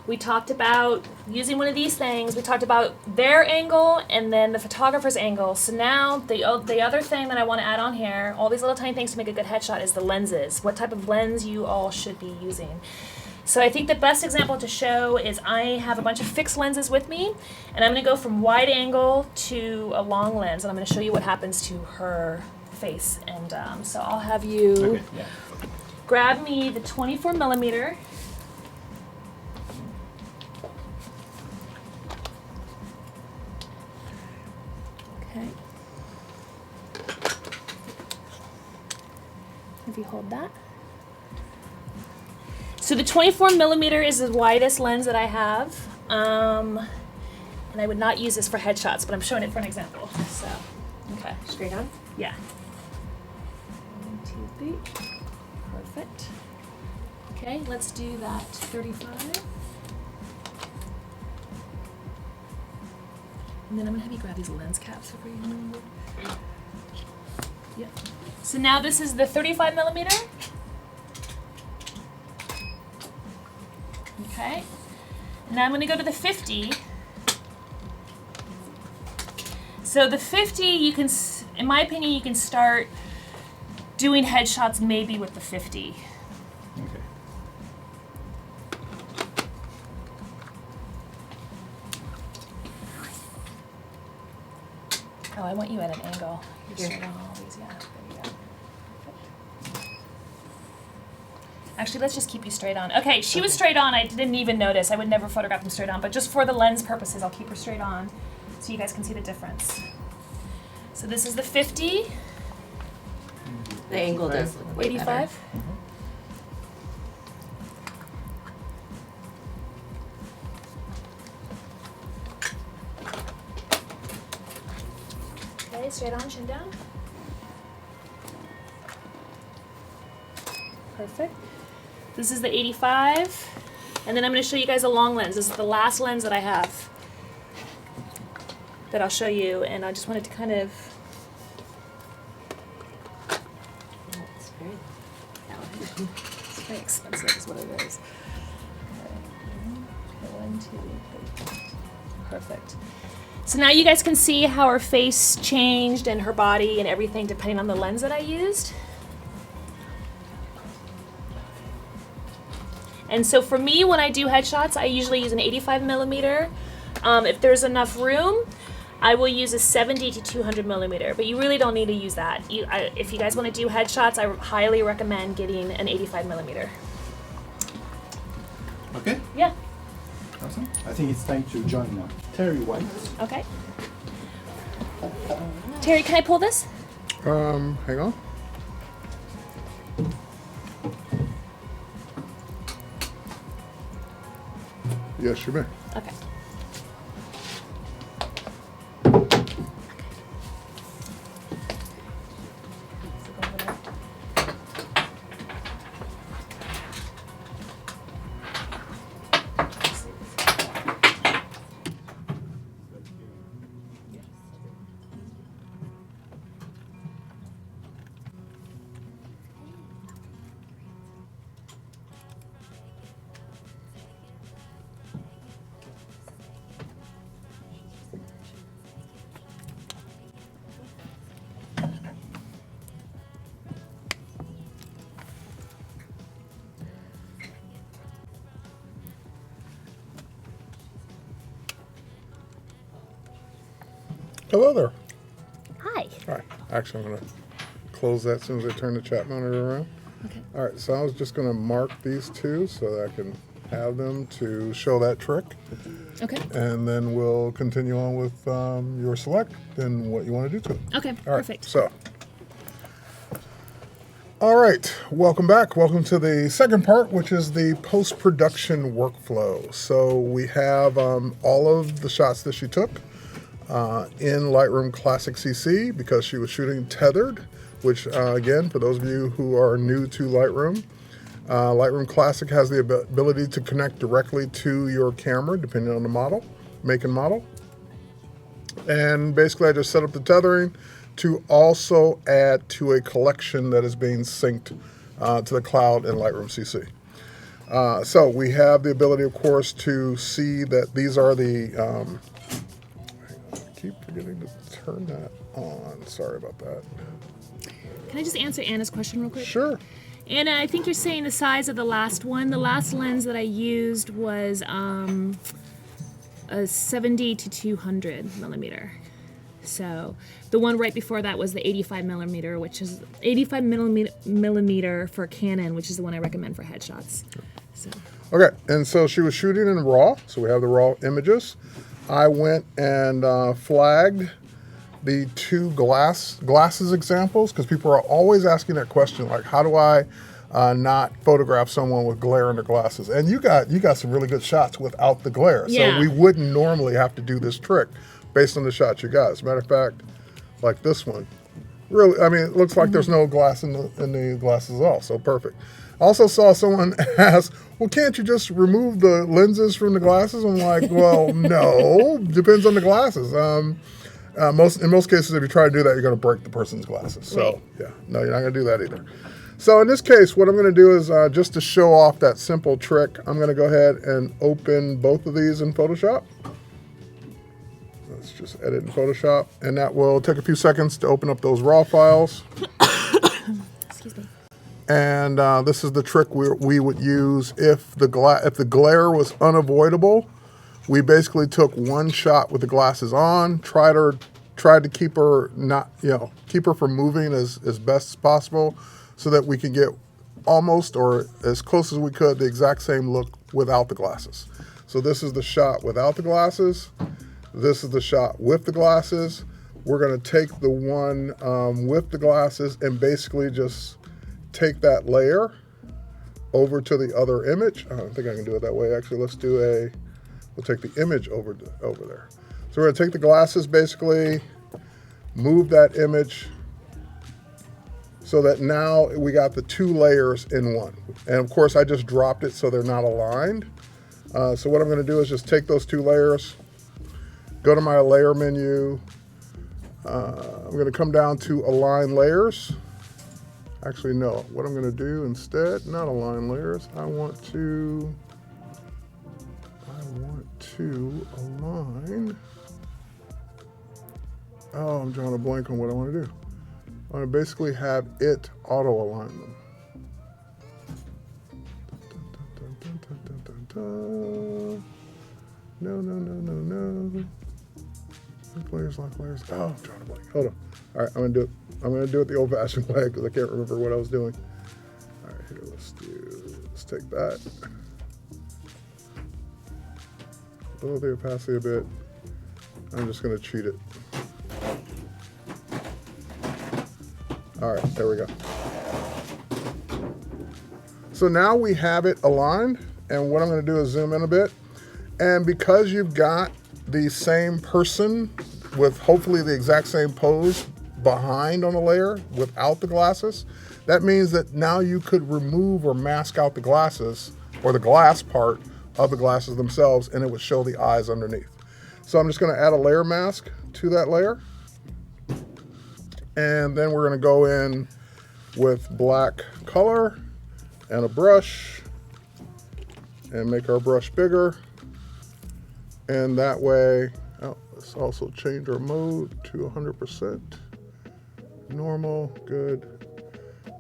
we talked about using one of these things, we talked about their angle and then the photographer's angle. So now the other thing that I want to add on here, all these little tiny things to make a good headshot, is the lenses. What type of lens you all should be using. So I think the best example to show is I have a bunch of fixed lenses with me, and I'm going to go from wide angle to a long lens, and I'm going to show you what happens to her face. And so I'll have you grab me the 24 millimeter. Okay. If you hold that. So the 24 millimeter is the widest lens that I have, and I would not use this for headshots, but I'm showing it for an example. So, okay, Straight on? yeah. 1, 2, 3, perfect. Okay, let's do that 35. And then I'm gonna have you grab these lens caps for you. Yep. So now this is the 35 millimeter. Okay, now I'm going to go to the 50. So the 50, you can, in my opinion, you can start doing headshots maybe with the 50. Okay. Oh, I want you at an angle. You're straight on all these, yeah. There you go. Actually, let's just keep you straight on. Okay, she was straight on. I didn't even notice. I would never photograph them straight on, but just for the lens purposes, I'll keep her straight on so you guys can see the difference. So this is the 50. The angle does look way 85. better. Okay, straight on, chin down. Perfect. This is the 85. And then I'm going to show you guys a long lens. This is the last lens that I have that I'll show you. And I just wanted to kind of... It's very It's very expensive is what it is. Okay, 1, 2, 3. Perfect. So now you guys can see how her face changed and her body and everything depending on the lens that I used. And so for me, when I do headshots, I usually use an 85 millimeter. If there's enough room, I will use a 70 to 200 millimeter, but you really don't need to use that. If you guys want to do headshots, I highly recommend getting an 85 millimeter. Okay. Yeah. Awesome. I think it's time to join now. Terry White. Okay. Terry, can I pull this? Hang on. Yes, you may. Okay. Hello there. Hi. All right. Actually, I'm going to close that as soon as I turn the chat monitor around. Okay. All right. So I was just going to mark these two so that I can have them to show that trick. Okay. And then we'll continue on with your select and what you want to do to it. Okay. All right. Perfect. So, all right. Welcome back. Welcome to the second part, which is the post-production workflow. So we have all of the shots that she took in Lightroom Classic CC because she was shooting tethered, which again, for those of you who are new to Lightroom, Lightroom Classic has the ability to connect directly to your camera, depending on the model, make and model. And basically, I just set up the tethering to also add to a collection that is being synced to the cloud in Lightroom CC. So we have the ability, of course, to see that these are the, I keep forgetting to turn that on. Sorry about that. Can I just answer Anna's question real quick? Sure. Anna, I think you're saying the size of the last one. The last lens that I used was a 70 to 200 millimeter. So the one right before that was the 85 millimeter, which is 85 millimeter for Canon, which is the one I recommend for headshots. So. Okay, and so she was shooting in RAW, so we have the RAW images. I went and flagged the two glasses examples because people are always asking that question, like, how do I not photograph someone with glare in their glasses? And you got some really good shots without the glare, Yeah. so we wouldn't normally have to do this trick based on the shots you got. As a matter of fact, like this one, really, I mean, it looks like there's no glass in the glasses at all, so perfect. I also saw someone ask, well, can't you just remove the lenses from the glasses? I'm like, well, no, depends on the glasses. In most cases, if you try to do that, you're going to break the person's glasses. So, Right. yeah, no, you're not going to do that either. So in this case, what I'm going to do is just to show off that simple trick, I'm going to go ahead and open both of these in Photoshop. Let's just edit in Photoshop, and that will take a few seconds to open up those RAW files. Excuse me. And this is the trick we would use if the glare was unavoidable. We basically took one shot with the glasses on, tried to keep her keep her from moving as best as possible, so that we can get almost or as close as we could the exact same look without the glasses. So this is the shot without the glasses. This is the shot with the glasses. We're going to take the one with the glasses and basically just take that layer over to the other image. I don't think I can do it that way. Actually, we'll take the image over there. So we're going to take the glasses, basically move that image so that now we got the two layers in one. And of course, I just dropped it so they're not aligned. So what I'm going to do is just take those two layers, go to my layer menu. I'm going to come down to align layers. Actually, no. What I'm going to do instead, not align layers. I want to align. Oh, I'm drawing a blank on what I want to do. I want to basically have it auto align them. No. Lock layers. Oh, I'm drawing a blank. Hold on. All right, I'm going to do it. I'm going to do it the old-fashioned way because I can't remember what I was doing. All right, here, let's take that. Lower the opacity a bit. I'm just going to cheat it. All right, there we go. So now we have it aligned, and what I'm going to do is zoom in a bit. And because you've got the same person with hopefully the exact same pose behind on the layer without the glasses, that means that now you could remove or mask out the glasses or the glass part of the glasses themselves, and it would show the eyes underneath. So I'm just going to add a layer mask to that layer. And then we're going to go in with black color and a brush and make our brush bigger. And that way, let's also change our mode to 100%. Normal, good.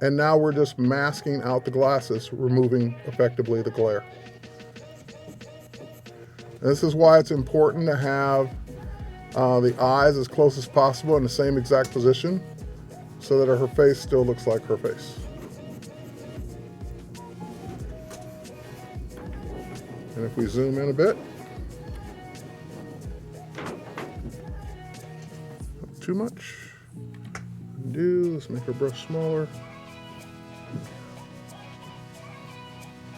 And now we're just masking out the glasses, removing effectively the glare. And this is why it's important to have the eyes as close as possible in the same exact position so that her face still looks like her face. And if we zoom in a bit, not too much. Undo, let's make our brush smaller.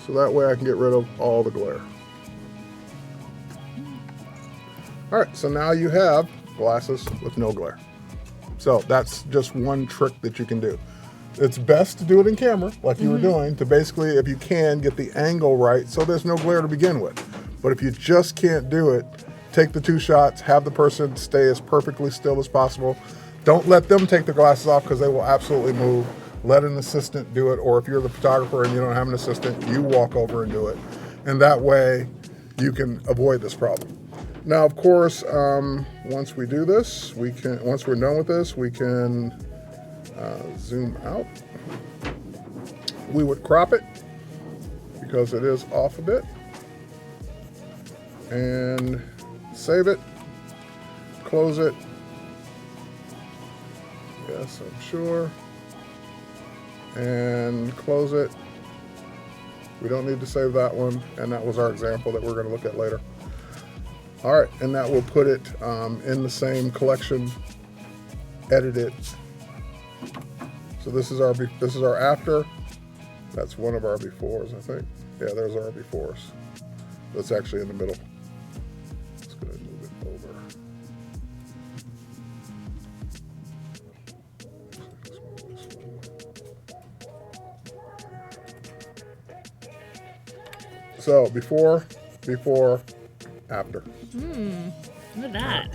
So that way I can get rid of all the glare. All right, so now you have glasses with no glare. So that's just one trick that you can do. It's best to do it in camera, like you were doing, to basically, if you can, get the angle right so there's no glare to begin with. But if you just can't do it, take the 2 shots, have the person stay as perfectly still as possible. Don't let them take their glasses off because they will absolutely move. Let an assistant do it, or if you're the photographer and you don't have an assistant, you walk over and do it. And that way you can avoid this problem. Now, of course, once we do this, once we're done with this, we can zoom out. We would crop it because it is off a bit and save it, close it. Yes, I'm sure. And close it. We don't need to save that one. And that was our example that we're going to look at later. All right, and that will put it in the same collection, edit it. So this is our after. That's one of our befores, I think. Yeah, there's our befores. That's actually in the middle. Let's go ahead and move it over. So before, after. Look at that.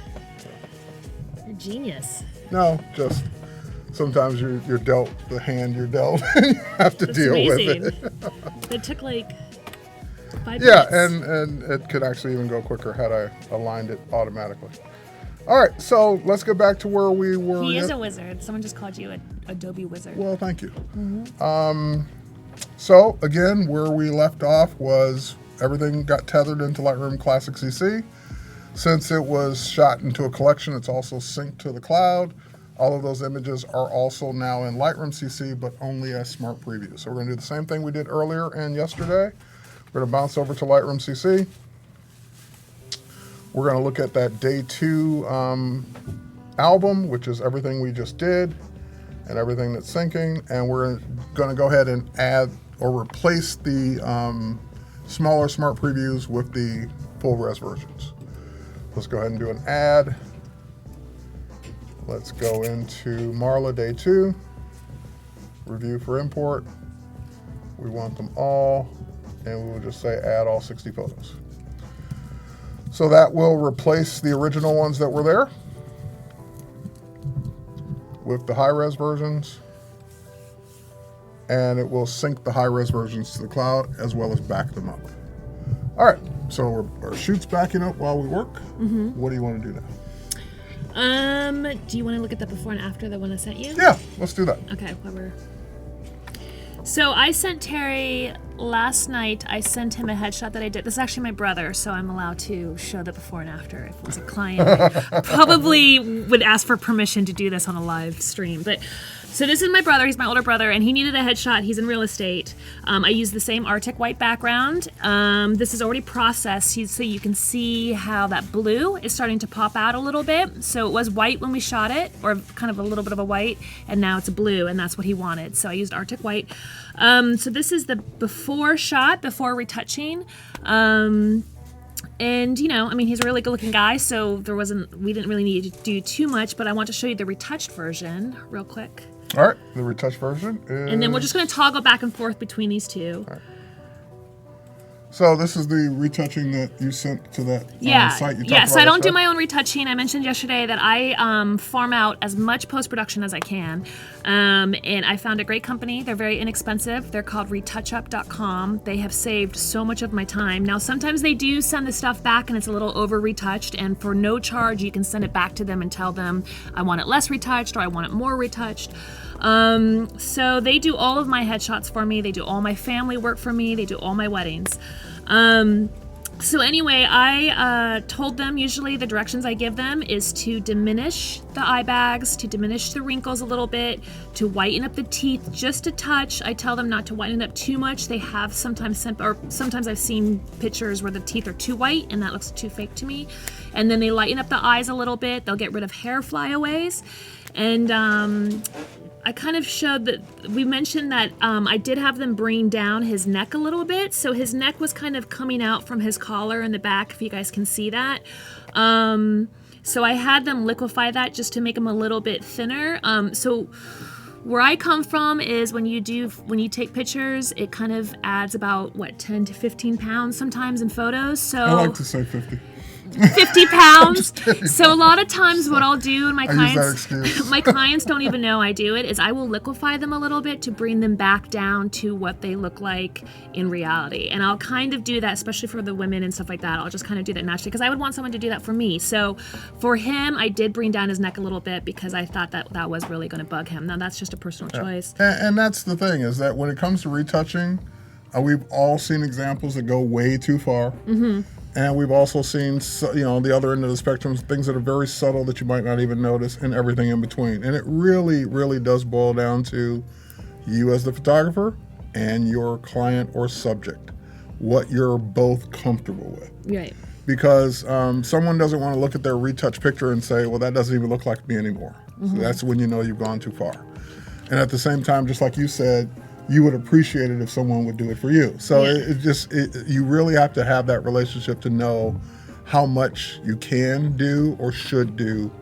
You're a genius. No, just sometimes you're dealt the hand you're dealt and you have to That's deal amazing. with it. It took like 5 Yeah, minutes. and it could actually even go quicker had I aligned it automatically. All right, so let's go back to where we were. He is a wizard. Someone just called you an Adobe wizard. Well, thank you. So again, where we left off was everything got tethered into Lightroom Classic CC. Since it was shot into a collection, it's also synced to the cloud. All of those images are also now in Lightroom CC, but only as smart previews. So we're going to do the same thing we did earlier and yesterday. We're going to bounce over to Lightroom CC. We're going to look at that day 2 album, which is everything we just did and everything that's syncing. And we're going to go ahead and add or replace the smaller smart previews with the full res versions. Let's go ahead and do an add. Let's go into Marla day 2, review for import. We want them all, and we will just say add all 60 photos. So that will replace the original ones that were there with the high-res versions, and it will sync the high-res versions to the cloud as well as back them up. All right, so our shoot's backing up while we work. What do you want to do now? Do you want to look at the before and after the one I sent you? Yeah, let's do that. Okay, So I sent Terry last night. I sent him a headshot that I did. This is actually my brother, so I'm allowed to show the before and after. If it was a client, I probably would ask for permission to do this on a live stream. But so this is my brother. He's my older brother, and he needed a headshot. He's in real estate. I used the same Arctic white background. This is already processed, so you can see how that blue is starting to pop out a little bit. So it was white when we shot it, or kind of a little bit of a white, and now it's a blue, and that's what he wanted. So I used Arctic white. So this is the before shot, before retouching. And you know, I mean, he's a really good-looking guy, so we didn't really need to do too much. But I want to show you the retouched version real quick. All right, the retouched version is... And then we're just going to toggle back and forth between these two. All right. So this is the retouching that you sent to that site you talked about. Yes, I don't do my own retouching. I mentioned yesterday that I farm out as much post-production as I can. And I found a great company. They're very inexpensive. They're called retouchup.com. They have saved so much of my time. Now, sometimes they do send the stuff back and it's a little over-retouched. And for no charge, you can send it back to them and tell them, I want it less retouched or I want it more retouched. So they do all of my headshots for me. They do all my family work for me. They do all my weddings. So anyway, I told them usually the directions I give them is to diminish the eye bags, to diminish the wrinkles a little bit, to whiten up the teeth just a touch. I tell them not to whiten it up too much. They have sometimes I've seen pictures where the teeth are too white and that looks too fake to me. And then they lighten up the eyes a little bit. They'll get rid of hair flyaways. And I kind of showed that we mentioned that I did have them bring down his neck a little bit. So his neck was kind of coming out from his collar in the back, if you guys can see that. So I had them liquefy that just to make him a little bit thinner. So where I come from is when you take pictures, it kind of adds about 10 to 15 pounds sometimes in photos. So I like to say 50. 50 pounds. So a lot of times what I'll do, and my use that excuse. my clients don't even know I do it, is I will liquefy them a little bit to bring them back down to what they look like in reality. And I'll kind of do that, especially for the women and stuff like that. I'll just kind of do that naturally because I would want someone to do that for me. So for him, I did bring down his neck a little bit because I thought that was really going to bug him. Now that's just a personal choice. And that's the thing, is that when it comes to retouching, we've all seen examples that go way too far. Mm-hmm. And we've also seen, the other end of the spectrum, things that are very subtle that you might not even notice, and everything in between. And it really, really does boil down to you as the photographer and your client or subject, what you're both comfortable with. Right. Because someone doesn't want to look at their retouch picture and say, well, that doesn't even look like me anymore. Mm-hmm. So that's when you know you've gone too far. And at the same time, just like you said, you would appreciate it if someone would do it for you. So you really have to have that relationship to know how much you can do or should do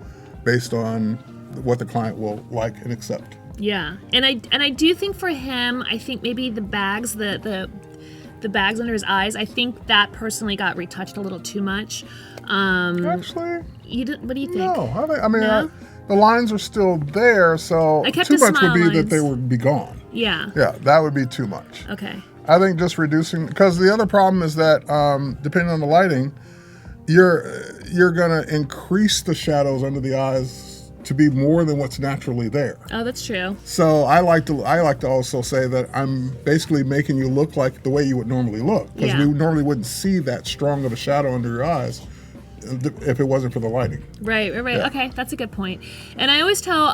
based on what the client will like and accept. Yeah, and I do think for him, I think maybe the bags, the bags under his eyes, I think that personally got retouched a little too much. Actually, what do you think? No, the lines are still there, so too much would be lines. That they would be gone. Yeah. Yeah, that would be too much. Okay. I think just reducing, because the other problem is that depending on the lighting, you're gonna increase the shadows under the eyes to be more than what's naturally there. Oh, that's true. So I like to also say that I'm basically making you look like the way you would normally look, because we normally wouldn't see that strong of a shadow under your eyes if it wasn't for the lighting. Right. Yeah. Okay, that's a good point. And I always tell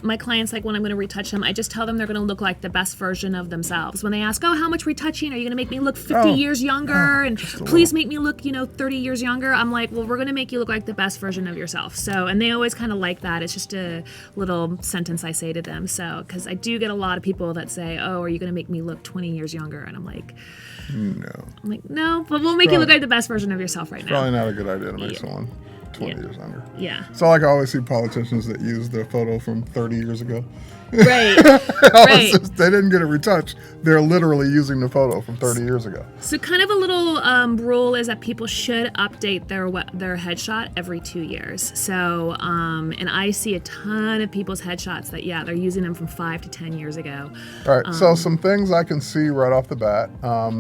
my clients, like when I'm going to retouch them, I just tell them they're going to look like the best version of themselves. When they ask, oh, how much retouching? Are you going to make me look 50 years younger? And please make me look, 30 years younger. I'm like, well, we're going to make you look like the best version of yourself. So, and they always kind of like that. It's just a little sentence I say to them. So, because I do get a lot of people that say, oh, are you going to make me look 20 years younger? And I'm like, no, but we'll make you look like the best version of yourself right now. Probably not a good idea to make someone 20 years under. Yeah. So like I always see politicians that use the photo from 30 years ago. Right. Right. They didn't get it retouched. They're literally using the photo from 30 years ago. So kind of a little rule is that people should update their headshot every 2 years. So, and I see a ton of people's headshots that, they're using them from 5 to 10 years ago. All right. So some things I can see right off the bat.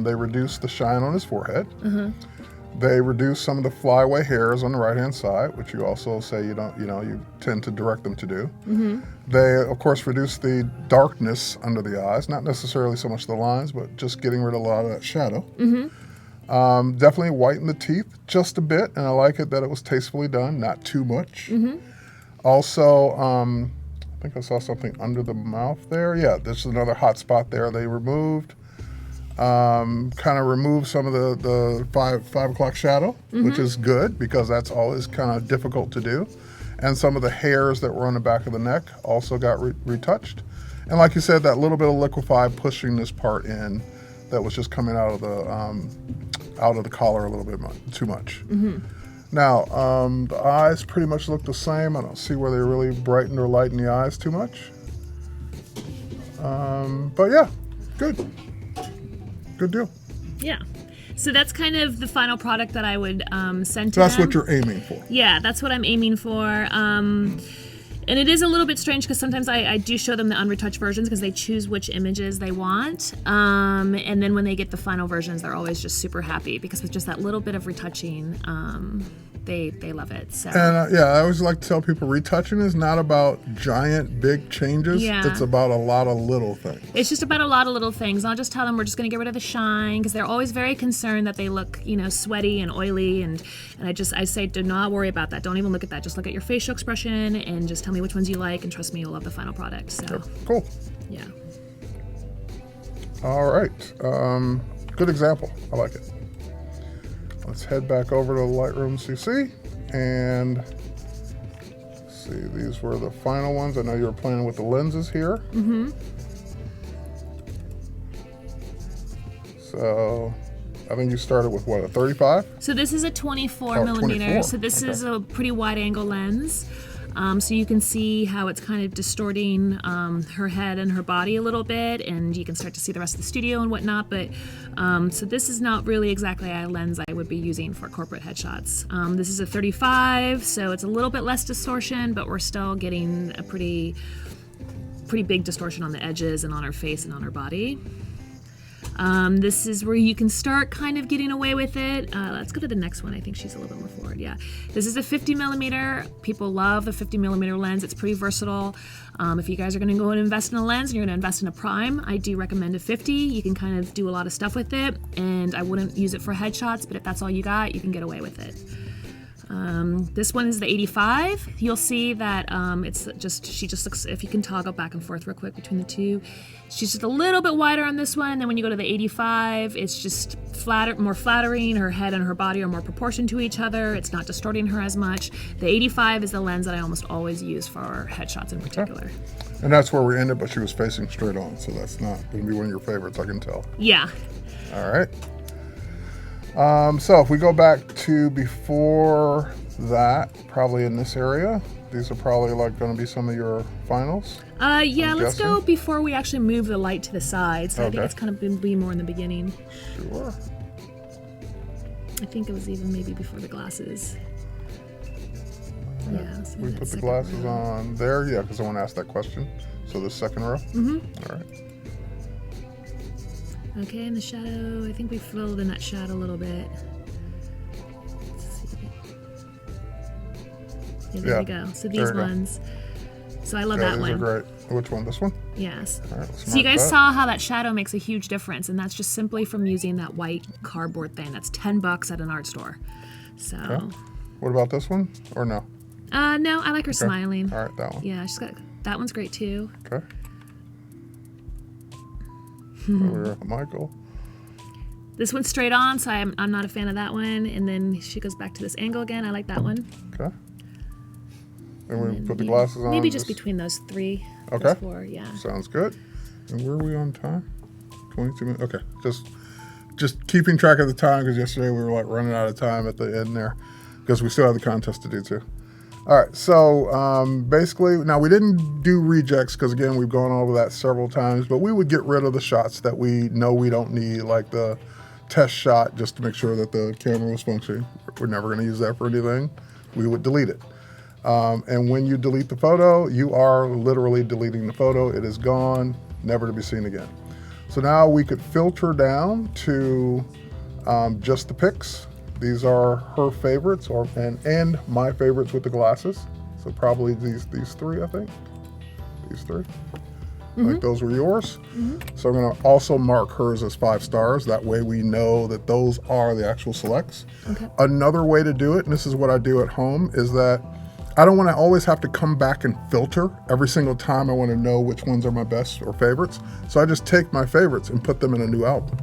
They reduced the shine on his forehead. Mm-hmm. They reduce some of the flyaway hairs on the right-hand side, which you also say you tend to direct them to do. Mm-hmm. They, of course, reduce the darkness under the eyes, not necessarily so much the lines, but just getting rid of a lot of that shadow. Mm-hmm. Definitely whiten the teeth just a bit, and I like it that it was tastefully done, not too much. Mm-hmm. Also, I think I saw something under the mouth there. Yeah, there's another hot spot there they removed. Kind of remove some of the 5 o'clock shadow, which is good because that's always kind of difficult to do. And some of the hairs that were on the back of the neck also got retouched. And like you said, that little bit of liquefy pushing this part in that was just coming out of the collar a little bit too much. Mm-hmm. Now, the eyes pretty much look the same. I don't see where they really brighten or lighten the eyes too much. But yeah, good. Good deal. Yeah. So that's kind of the final product that I would send to That's them. what you're aiming for. Yeah, that's what I'm aiming for. And it is a little bit strange because sometimes I do show them the unretouched versions because they choose which images they want. And then when they get the final versions, they're always just super happy because with just that little bit of retouching, they love it. So. And I always like to tell people retouching is not about giant, big changes. Yeah. It's about a lot of little things. It's just about a lot of little things. I'll just tell them we're just going to get rid of the shine because they're always very concerned that they look, sweaty and oily. And I say, do not worry about that. Don't even look at that. Just look at your facial expression and just tell me which ones you like. And trust me, you'll love the final product. So, Yep. Cool. Yeah. All right. Good example. I like it. Let's head back over to Lightroom CC and see. These were the final ones. I know you were playing with the lenses here. Mm-hmm. So I think you started with what, a 35? So this is a 24 millimeter. 24. So this Okay. is a pretty wide angle lens. So you can see how it's kind of distorting her head and her body a little bit, and you can start to see the rest of the studio and whatnot. But so this is not really exactly a lens I would be using for corporate headshots. This is a 35, so it's a little bit less distortion, but we're still getting a pretty big distortion on the edges and on her face and on her body. This is where you can start kind of getting away with it. Let's go to the next one. I think she's a little bit more forward. Yeah. This is a 50 millimeter. People love the 50 millimeter lens. It's pretty versatile. If you guys are going to go and invest in a lens and you're going to invest in a prime, I do recommend a 50. You can kind of do a lot of stuff with it, and I wouldn't use it for headshots, but if that's all you got, you can get away with it. This one is the 85. You'll see that she just looks, if you can toggle back and forth real quick between the two, she's just a little bit wider on this one. Then when you go to the 85, it's just more flattering. Her head and her body are more proportioned to each other. It's not distorting her as much. The 85 is the lens that I almost always use for headshots in particular. And that's where we ended, but she was facing straight on, so that's not going to be one of your favorites, I can tell. Yeah. All right. So if we go back to before that, probably in this area, these are probably like going to be some of your finals. Yeah, let's go before we actually move the light to the side. So I think Okay. it's kind of be more in the beginning. Sure. I think it was even maybe before the glasses. Yeah. So We that put the second glasses row. on there, yeah, because I want to ask that question. So the second row. Mm-hmm. All right. Okay, and the shadow, I think we filled in that shadow a little bit. Let's see. Yeah, there Yeah, we go. So there these you go. ones. So I love Yeah, that these one. are great. Which one? This one? Yes. All right. Let's So you mark guys that. saw how that shadow makes a huge difference, and that's just simply from using that white cardboard thing. That's $10 at an art store. So, Okay. What about this one? Or no? no, I like her Okay. smiling. All right, that one. Yeah, that one's great too. Okay. Over Michael. This one's straight on, so I'm not a fan of that one. And then she goes back to this angle again. I like that one. Okay. And we And put the maybe- glasses on. Maybe just between those three. Okay. Those four, yeah. Sounds good. And where are we on time? 22 minutes. Okay. Just keeping track of the time, because yesterday we were like running out of time at the end there, because we still have the contest to do too. All right. So basically, now we didn't do rejects because again we've gone over that several times, but we would get rid of the shots that we know we don't need, like the test shot, just to make sure that the camera was functioning. We're never going to use that for anything. We would delete it. And when you delete the photo, you are literally deleting the photo. It is gone, never to be seen again. So now we could filter down to just the pics. These are her favorites, and my favorites with the glasses. So probably these three, I think. These three. I think those were yours. So I'm going to also mark hers as 5 stars. That way we know that those are the actual selects. Okay. Another way to do it, and this is what I do at home, is that I don't want to always have to come back and filter every single time I want to know which ones are my best or favorites. So I just take my favorites and put them in a new album.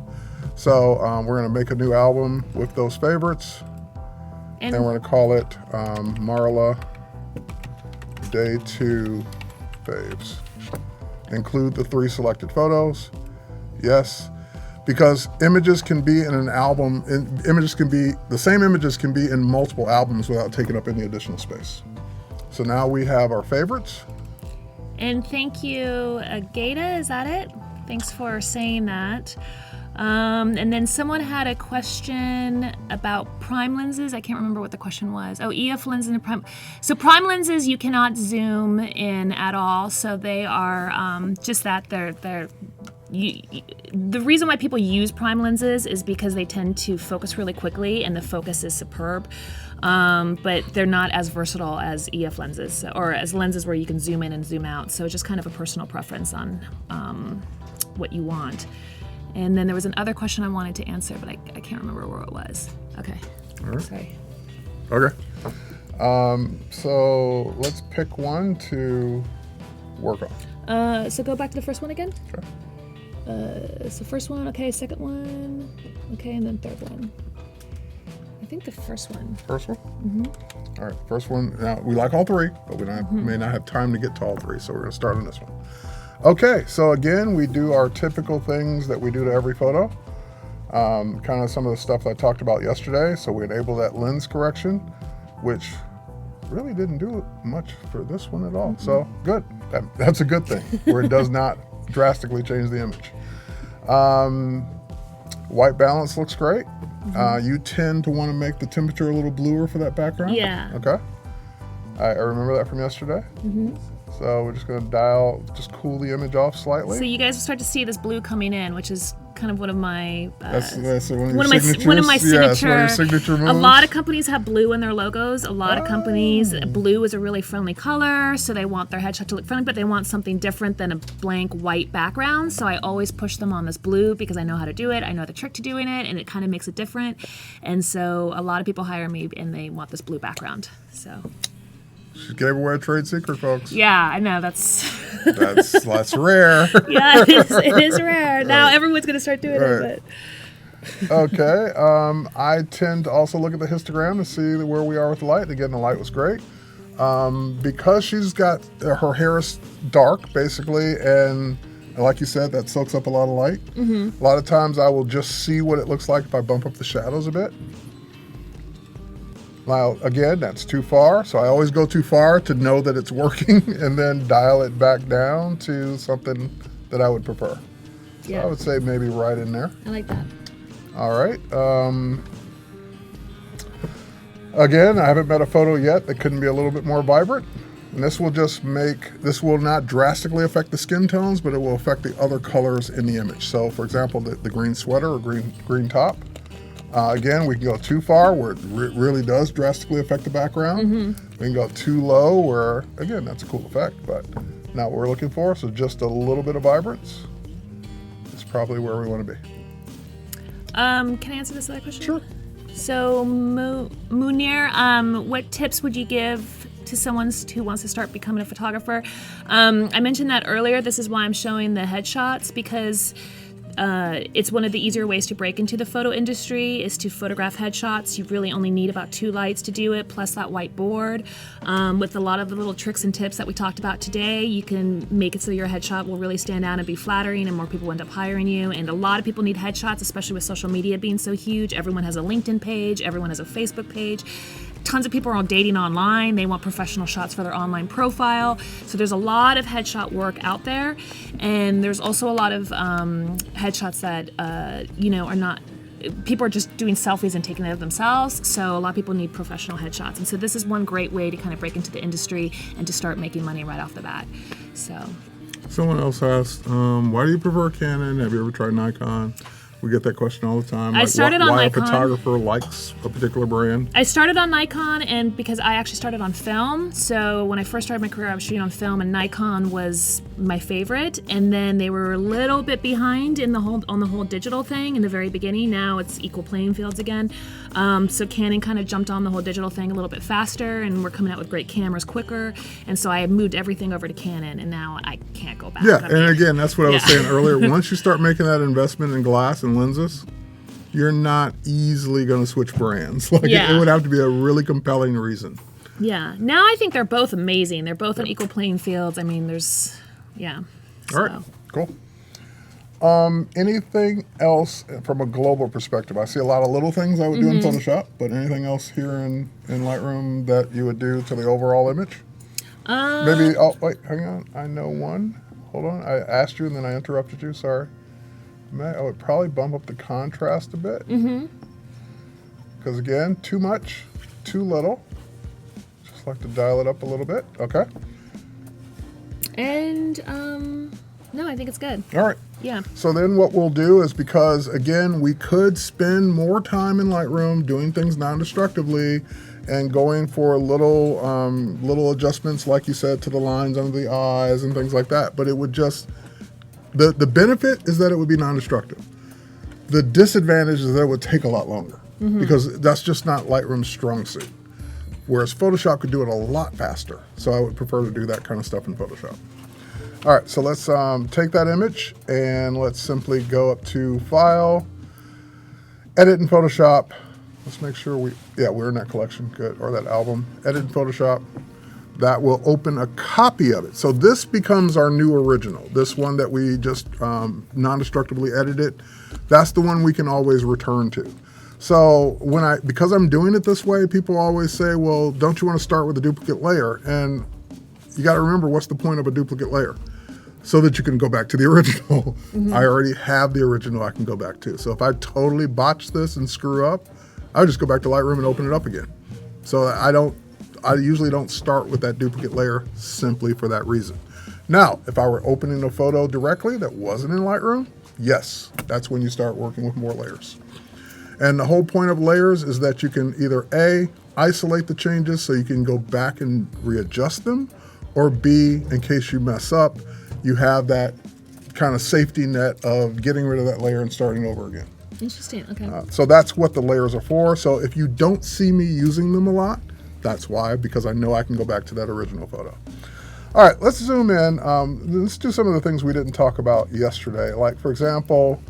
So we're going to make a new album with those favorites, and we're going to call it Marla Day 2 Faves. Include the 3 selected photos. Yes, because images can be in an album, the same images can be in multiple albums without taking up any additional space. So now we have our favorites. And thank you, Gata, is that it? Thanks for saying that. And then someone had a question about prime lenses. I can't remember what the question was. Oh, EF lenses and prime. So prime lenses you cannot zoom in at all. So they are just that they're the reason why people use prime lenses is because they tend to focus really quickly and the focus is superb. But they're not as versatile as EF lenses or as lenses where you can zoom in and zoom out. So it's just kind of a personal preference on what you want. And then there was another question I wanted to answer, but I can't remember where it was. Okay. All right. Sorry. Okay. So let's pick one to work on. So go back to the first one again. Sure. So first one, okay, second one, okay, and then third one. I think the first one. First one? Mm-hmm. All right, first one. Now, we like all three, but we may not have time to get to all three, so we're going to start on this one. Okay, so again, we do our typical things that we do to every photo. Kind of some of the stuff that I talked about yesterday. So we enable that lens correction, which really didn't do much for this one at all. So good. That's a good thing, where it does not drastically change the image. White balance looks great. You tend to want to make the temperature a little bluer for that background. Yeah. Okay. I remember that from yesterday. So we're just going to just cool the image off slightly. So you guys will start to see this blue coming in, which is kind of one of my that's one of my signature signature moves. A lot of companies have blue in their logos. A lot of companies, blue is a really friendly color, so they want their headshot to look friendly, but they want something different than a blank white background. So I always push them on this blue because I know how to do it. I know the trick to doing it, and it kind of makes it different. And so a lot of people hire me, and they want this blue background. So. She gave away a trade secret, folks. Yeah, I know. That's rare. Yeah, it is rare. Now everyone's going to start doing it. But. Okay. I tend to also look at the histogram to see where we are with the light. Again, the light was great. Because she's got her hair is dark, basically, and like you said, that soaks up a lot of light. A lot of times I will just see what it looks like if I bump up the shadows a bit. Now, again, that's too far, so I always go too far to know that it's working and then dial it back down to something that I would prefer. So I would say maybe right in there. I like that. All right. Again, I haven't met a photo yet that couldn't be a little bit more vibrant. And this will not drastically affect the skin tones, but it will affect the other colors in the image. So, for example, the green sweater or green top. Again, we can go too far where it really does drastically affect the background. We can go too low where, again, that's a cool effect, but not what we're looking for. So just a little bit of vibrance is probably where we want to be. Can I answer this other question? Sure. So, Munir, what tips would you give to someone who wants to start becoming a photographer? I mentioned that earlier. This is why I'm showing the headshots, because it's one of the easier ways to break into the photo industry is to photograph headshots. You really only need about 2 lights to do it, plus that white board. With a lot of the little tricks and tips that we talked about today, you can make it so your headshot will really stand out and be flattering, and more people end up hiring you. And a lot of people need headshots, especially with social media being so huge. Everyone has a LinkedIn page, everyone has a Facebook page. Tons of people are all dating online. They want professional shots for their online profile. So there's a lot of headshot work out there. And there's also a lot of headshots that, are not, people are just doing selfies and taking it of themselves. So a lot of people need professional headshots. And so this is one great way to kind of break into the industry and to start making money right off the bat. So. Someone else asked, why do you prefer Canon? Have you ever tried Nikon? We get that question all the time. I started on why Nikon. A photographer likes a particular brand. I started on Nikon, and because I actually started on film. So when I first started my career, I was shooting on film, and Nikon was my favorite. And then they were a little bit behind on the whole digital thing in the very beginning. Now it's equal playing fields again. So Canon kind of jumped on the whole digital thing a little bit faster, and we're coming out with great cameras quicker. And so I moved everything over to Canon, and now I can't go back. Yeah, and again, that's what I was saying earlier. Once you start making that investment in glass and lenses, you're not easily going to switch brands. It would have to be a really compelling reason. Yeah. Now I think they're both amazing. They're both on equal playing fields. I mean, there's, All right, cool. Anything else from a global perspective? I see a lot of little things I would do in Photoshop, but anything else here in Lightroom that you would do to the overall image? Maybe, hang on. I know one. Hold on. I asked you and then I interrupted you. Sorry. I would probably bump up the contrast a bit. Because again, too much, too little. Just like to dial it up a little bit. Okay. And, no, I think it's good. All right. Yeah. So then what we'll do is, because again, we could spend more time in Lightroom doing things non-destructively and going for little adjustments, like you said, to the lines under the eyes and things like that. But it would just, the benefit is that it would be non-destructive. The disadvantage is that it would take a lot longer because that's just not Lightroom's strong suit. Whereas Photoshop could do it a lot faster. So I would prefer to do that kind of stuff in Photoshop. All right, so let's take that image and let's simply go up to File, Edit in Photoshop. Let's make sure we're in that collection, good, or that album. Edit in Photoshop. That will open a copy of it. So this becomes our new original. This one that we just non-destructively edited, that's the one we can always return to. So because I'm doing it this way, people always say, well, don't you want to start with a duplicate layer? And you got to remember, what's the point of a duplicate layer? So that you can go back to the original. I already have the original I can go back to. So if I totally botch this and screw up, I just go back to Lightroom and open it up again. So I usually don't start with that duplicate layer simply for that reason. Now, if I were opening a photo directly that wasn't in Lightroom, yes, that's when you start working with more layers. And the whole point of layers is that you can either A, isolate the changes so you can go back and readjust them, or B, in case you mess up, you have that kind of safety net of getting rid of that layer and starting over again. Interesting, okay. So that's what the layers are for. So if you don't see me using them a lot, that's why, because I know I can go back to that original photo. All right, let's zoom in. Let's do some of the things we didn't talk about yesterday. Like, for example,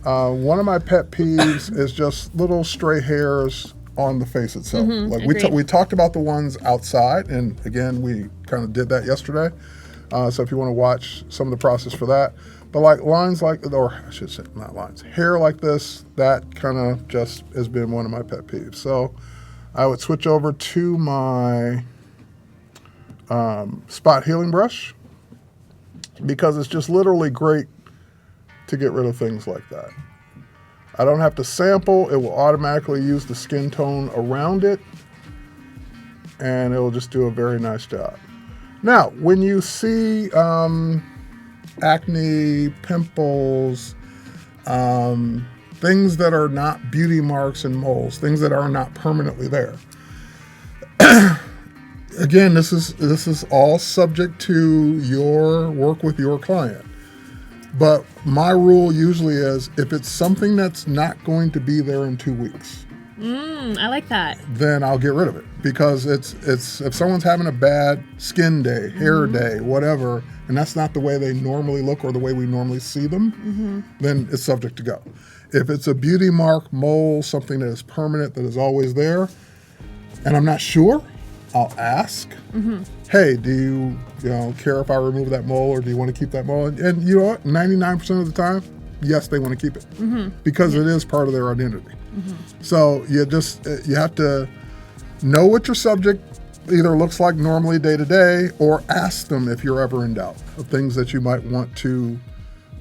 one of my pet peeves is just little stray hairs on the face itself. Like we talked about the ones outside, and again, we kind of did that yesterday. So if you want to watch some of the process for that. But like lines like, or I should say not lines, hair like this, that kind of just has been one of my pet peeves. So I would switch over to my spot healing brush, because it's just literally great to get rid of things like that. I don't have to sample, it will automatically use the skin tone around it, and it will just do a very nice job. Now, when you see acne, pimples, things that are not beauty marks and moles, things that are not permanently there. Again, this is all subject to your work with your client. But my rule usually is, if it's something that's not going to be there in 2 weeks, I like that. then I'll get rid of it. Because it's if someone's having a bad skin day, hair day, whatever, and that's not the way they normally look or the way we normally see them, then it's subject to go. If it's a beauty mark, mole, something that is permanent, that is always there, and I'm not sure, I'll ask, hey, do you care if I remove that mole, or do you want to keep that mole? And you know what, 99% of the time, yes, they want to keep it, because it is part of their identity. So you have to know what your subject either looks like normally day to day, or ask them if you're ever in doubt of things that you might want to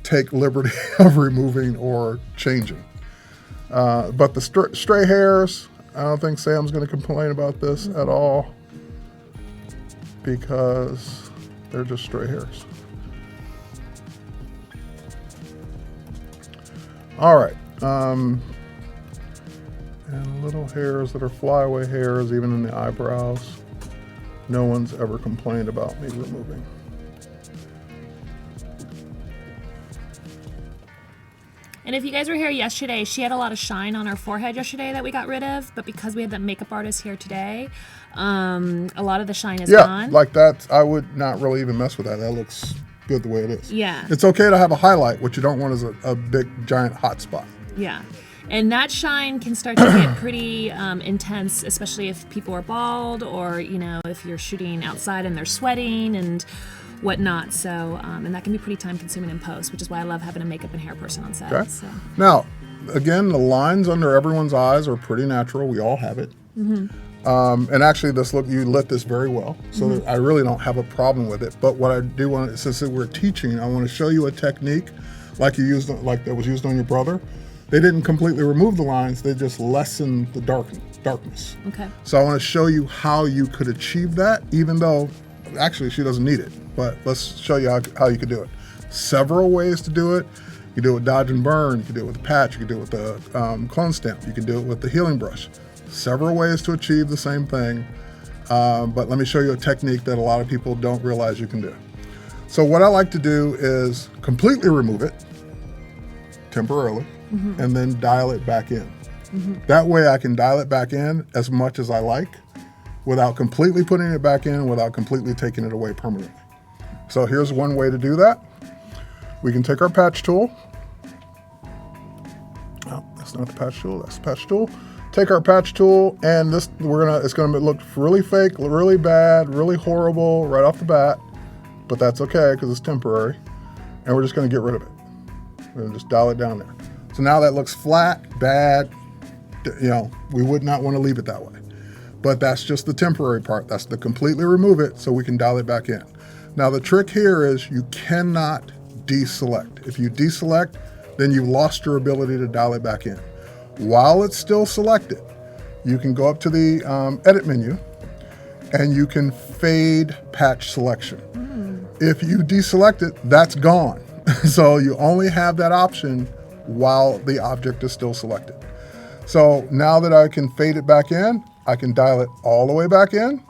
take liberty of removing or changing. But the stray hairs, I don't think Sam's going to complain about this at all, because they're just stray hairs. All right. And little hairs that are flyaway hairs, even in the eyebrows. No one's ever complained about me removing. And if you guys were here yesterday, she had a lot of shine on her forehead yesterday that we got rid of, but because we had that makeup artist here today, a lot of the shine is gone. Yeah, like that, I would not really even mess with that. That looks good the way it is. Yeah. It's okay to have a highlight. What you don't want is a big, giant hot spot. Yeah. And that shine can start to get pretty intense, especially if people are bald, or, if you're shooting outside and they're sweating and whatnot. So, and that can be pretty time consuming in post, which is why I love having a makeup and hair person on set. Okay. So. Now, again, the lines under everyone's eyes are pretty natural. We all have it. And actually, you lit this very well. So I really don't have a problem with it. But what I do want, since we're teaching, I want to show you a technique like that was used on your brother. They didn't completely remove the lines, they just lessened the darkness. Okay. So I want to show you how you could achieve that, even though actually she doesn't need it. But let's show you how you could do it. Several ways to do it. You do it with dodge and burn. You can do it with a patch. You can do it with the clone stamp. You can do it with the healing brush. Several ways to achieve the same thing. But let me show you a technique that a lot of people don't realize you can do. So what I like to do is completely remove it temporarily and then dial it back in. That way I can dial it back in as much as I like without completely putting it back in, without completely taking it away permanently. So here's one way to do that. We can take our patch tool. Oh, that's not the patch tool, that's the patch tool. Take our patch tool, and it's gonna look really fake, really bad, really horrible right off the bat, but that's okay because it's temporary. And we're just gonna get rid of it. We're gonna just dial it down there. So now that looks flat, bad, we would not want to leave it that way. But that's just the temporary part. That's to completely remove it so we can dial it back in. Now the trick here is you cannot deselect. If you deselect, then you've lost your ability to dial it back in. While it's still selected, you can go up to the edit menu and you can fade patch selection. If you deselect it, that's gone. So you only have that option while the object is still selected. So now that I can fade it back in, I can dial it all the way back in.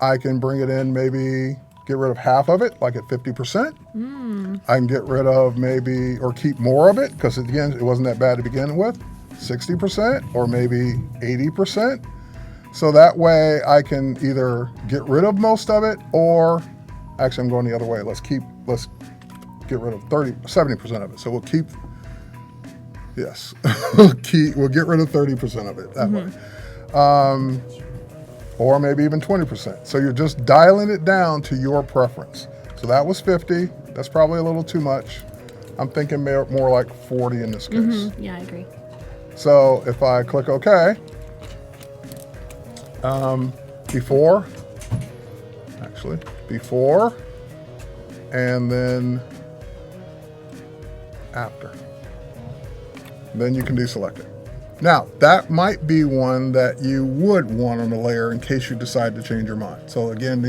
I can bring it in, maybe get rid of half of it, like at 50%. I can get rid of maybe, or keep more of it, because again, it wasn't that bad to begin with, 60% or maybe 80%. So that way I can either get rid of most of it, or actually I'm going the other way. Let's get rid of 70% of it. So we'll keep, yes, we'll get rid of 30% of it that way. Or maybe even 20%. So you're just dialing it down to your preference. So that was 50. That's probably a little too much. I'm thinking more like 40 in this case. Yeah, I agree. So if I click OK, before, and then after. Then you can deselect it. Now, that might be one that you would want on a layer in case you decide to change your mind. So again,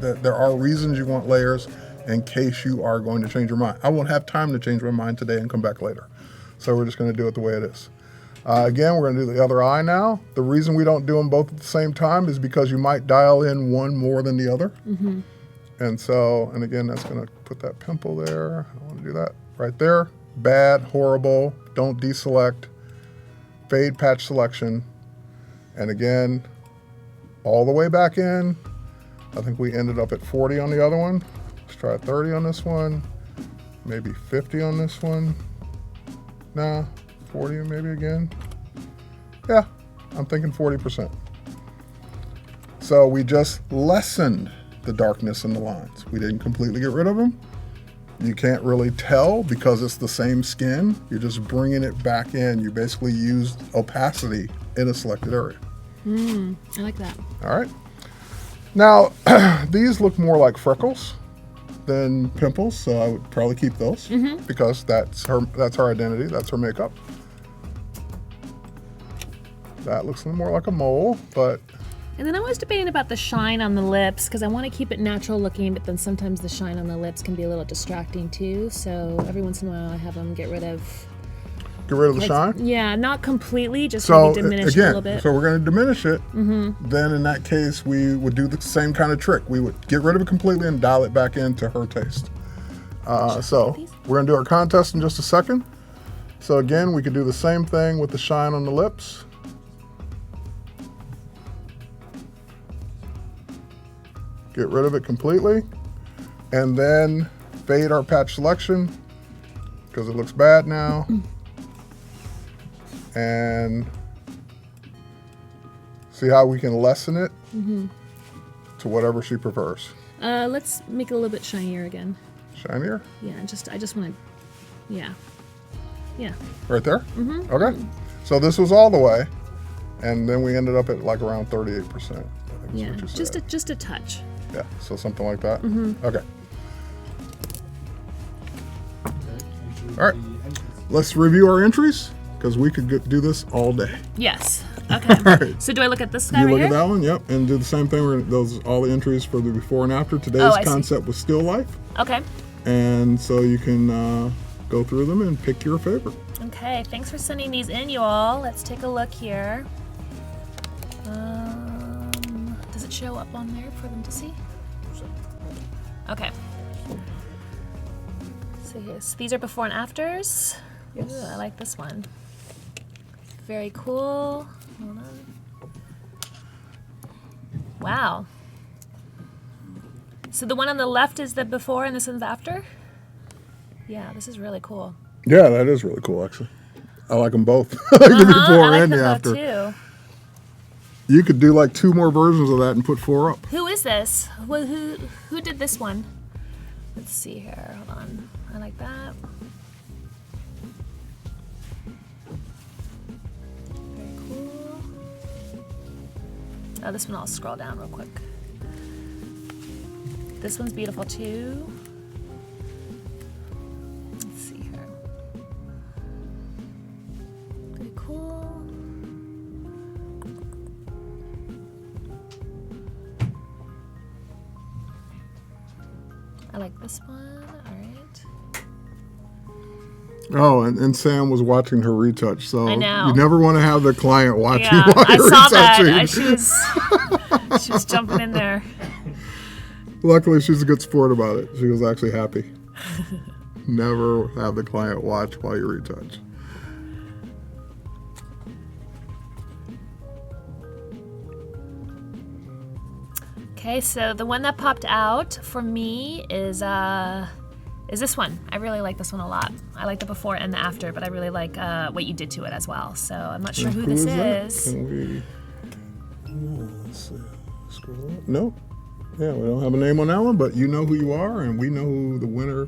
there are reasons you want layers in case you are going to change your mind. I won't have time to change my mind today and come back later. So we're just going to do it the way it is. Again, we're going to do the other eye now. The reason we don't do them both at the same time is because you might dial in one more than the other. And again, that's going to put that pimple there. I don't want to do that right there. Bad, horrible, don't deselect. Fade patch selection, and again, all the way back in. I think we ended up at 40 on the other one. Let's try 30 on this one, maybe 50 on this one. Nah, 40 maybe again. Yeah, I'm thinking 40%. So we just lessened the darkness in the lines. We didn't completely get rid of them. You can't really tell because it's the same skin. You're just bringing it back in. You basically used opacity in a selected area. I like that. All right. Now, these look more like freckles than pimples, so I would probably keep those because that's her identity. That's her makeup. That looks a little more like a mole, but... And then I was debating about the shine on the lips because I want to keep it natural looking, but then sometimes the shine on the lips can be a little distracting too. So every once in a while I have them get rid of the shine? Yeah, not completely, just maybe diminish it a little bit. So we're going to diminish it. Then in that case, we would do the same kind of trick. We would get rid of it completely and dial it back into her taste. So we're going to do our contest in just a second. So again, we could do the same thing with the shine on the lips. Get rid of it completely, and then fade our patch selection because it looks bad now. And see how we can lessen it to whatever she prefers. Let's make it a little bit shinier again. Shinier? Yeah, I just want to, yeah. Right there? Okay. So this was all the way, and then we ended up at like around 38%. Yeah, just a touch. Yeah, so something like that. Okay. All right. Let's review our entries because we could do this all day. Yes. Okay. All right. So do I look at this guy You right look here? at that one, yep, and do the same thing. Those all the entries for the before and after. Today's I see. concept was still life, Okay. and so you can go through them and pick your favorite. Okay, thanks for sending these in, you all. Let's take a look here. Does it show up on there for them to see? Okay. So yes, these are before and afters. Yes. Ooh, I like this one. Very cool. Hold on. Wow. So the one on the left is the before and this one's the after? Yeah, this is really cool. Yeah, that is really cool, actually. I like them both. I like the before I like and them the both after. too. You could do like 2 more versions of that and put 4 up. Who is this? Who did this one? Let's see here. Hold on. I like that. Very cool. Oh, this one I'll scroll down real quick. This one's beautiful too. Let's see here. Very cool. I like this one. All right. Oh, and Sam was watching her retouch, so I know. you never want to have the client watching Yeah, while I you're saw that. retouching. She was jumping in there. Luckily, she's a good sport about it. She was actually happy. Never have the client watch while you retouch. Okay, so the one that popped out for me is this one. I really like this one a lot. I like the before and the after, but I really like what you did to it as well. So I'm not sure who this is. Can we? Let's see. Scroll up. Nope. Yeah, we don't have a name on that one, but you know who you are, and we know who the winner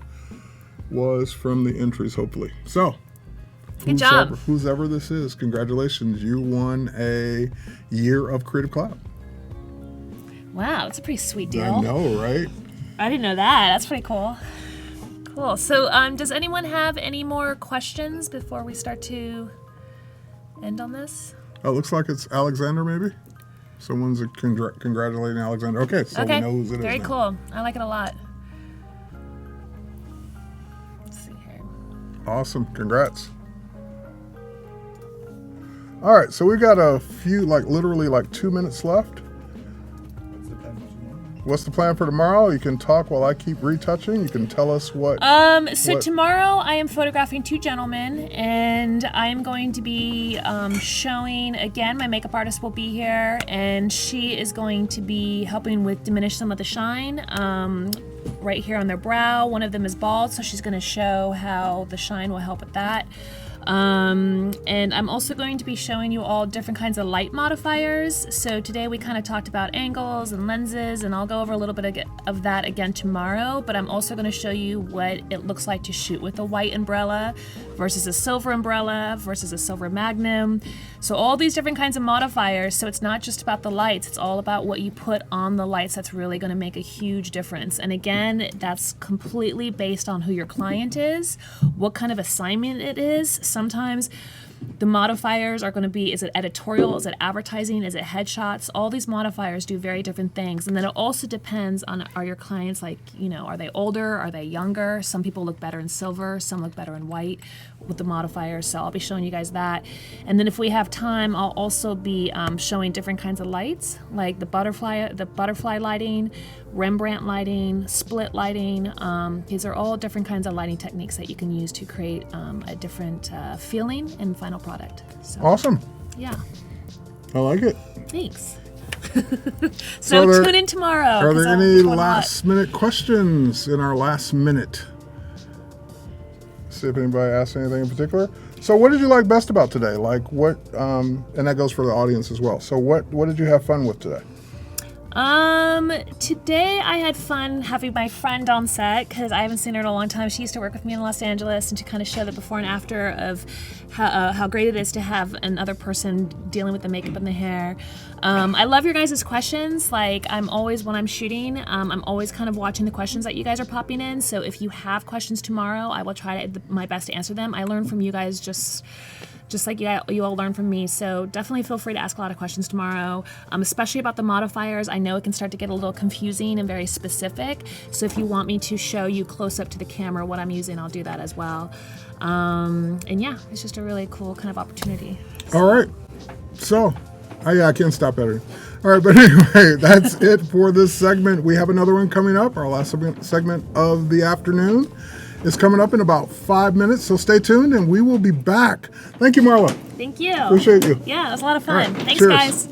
was from the entries, hopefully. So, Good job. who's ever this is, congratulations. You won a year of Creative Cloud. Wow, that's a pretty sweet deal. I know, right? I didn't know that. That's pretty cool. Cool. So, does anyone have any more questions before we start to end on this? Oh, it looks like it's Alexander, maybe? Someone's congratulating Alexander. Okay, so we know who it is. Very now. cool. I like it a lot. Let's see here. Awesome. Congrats. All right, so we've got a few, literally 2 minutes left. What's the plan for tomorrow? You can talk while I keep retouching. You can tell us what. So tomorrow I am photographing 2 gentlemen, and I am going to be showing, again, my makeup artist will be here, and she is going to be helping with diminish some of the shine right here on their brow. One of them is bald, so she's going to show how the shine will help with that. And I'm also going to be showing you all different kinds of light modifiers. So today we kind of talked about angles and lenses, and I'll go over a little bit of that again tomorrow, but I'm also going to show you what it looks like to shoot with a white umbrella versus a silver umbrella versus a silver magnum. So all these different kinds of modifiers. So it's not just about the lights, it's all about what you put on the lights that's really going to make a huge difference. And again, that's completely based on who your client is, what kind of assignment it is. Sometimes the modifiers are going to be, is it editorial, is it advertising, is it headshots? All these modifiers do very different things. And then it also depends on, are your clients are they older, are they younger? Some people look better in silver, some look better in white with the modifiers. So I'll be showing you guys that. And then if we have time, I'll also be showing different kinds of lights, like the butterfly lighting, Rembrandt lighting, split lighting. These are all different kinds of lighting techniques that you can use to create a different feeling in the final product. So, Awesome. yeah. I like it. Thanks. So tune in tomorrow. Are there any last minute questions in our last minute? See if anybody asked anything in particular. So what did you like best about today? Like what, and that goes for the audience as well. So what did you have fun with today? Today I had fun having my friend on set because I haven't seen her in a long time. She used to work with me in Los Angeles, and to kind of show the before and after of how great it is to have another person dealing with the makeup and the hair. I love your guys' questions. Like I'm always, when I'm shooting, I'm always kind of watching the questions that you guys are popping in. So if you have questions tomorrow, I will try my best to answer them. I learn from you guys just just like you all learn from me. So definitely feel free to ask a lot of questions tomorrow, especially about the modifiers. I know it can start to get a little confusing and very specific. So if you want me to show you close up to the camera what I'm using, I'll do that as well. And yeah, it's just a really cool kind of opportunity. All right. So, I can't stop editing. All right, but anyway, that's it for this segment. We have another one coming up. Our last segment of the afternoon is coming up in about 5 minutes. So stay tuned, and we will be back. Thank you, Marla. Thank you. Appreciate you. Yeah, it was a lot of fun. All right, Thanks, cheers. guys.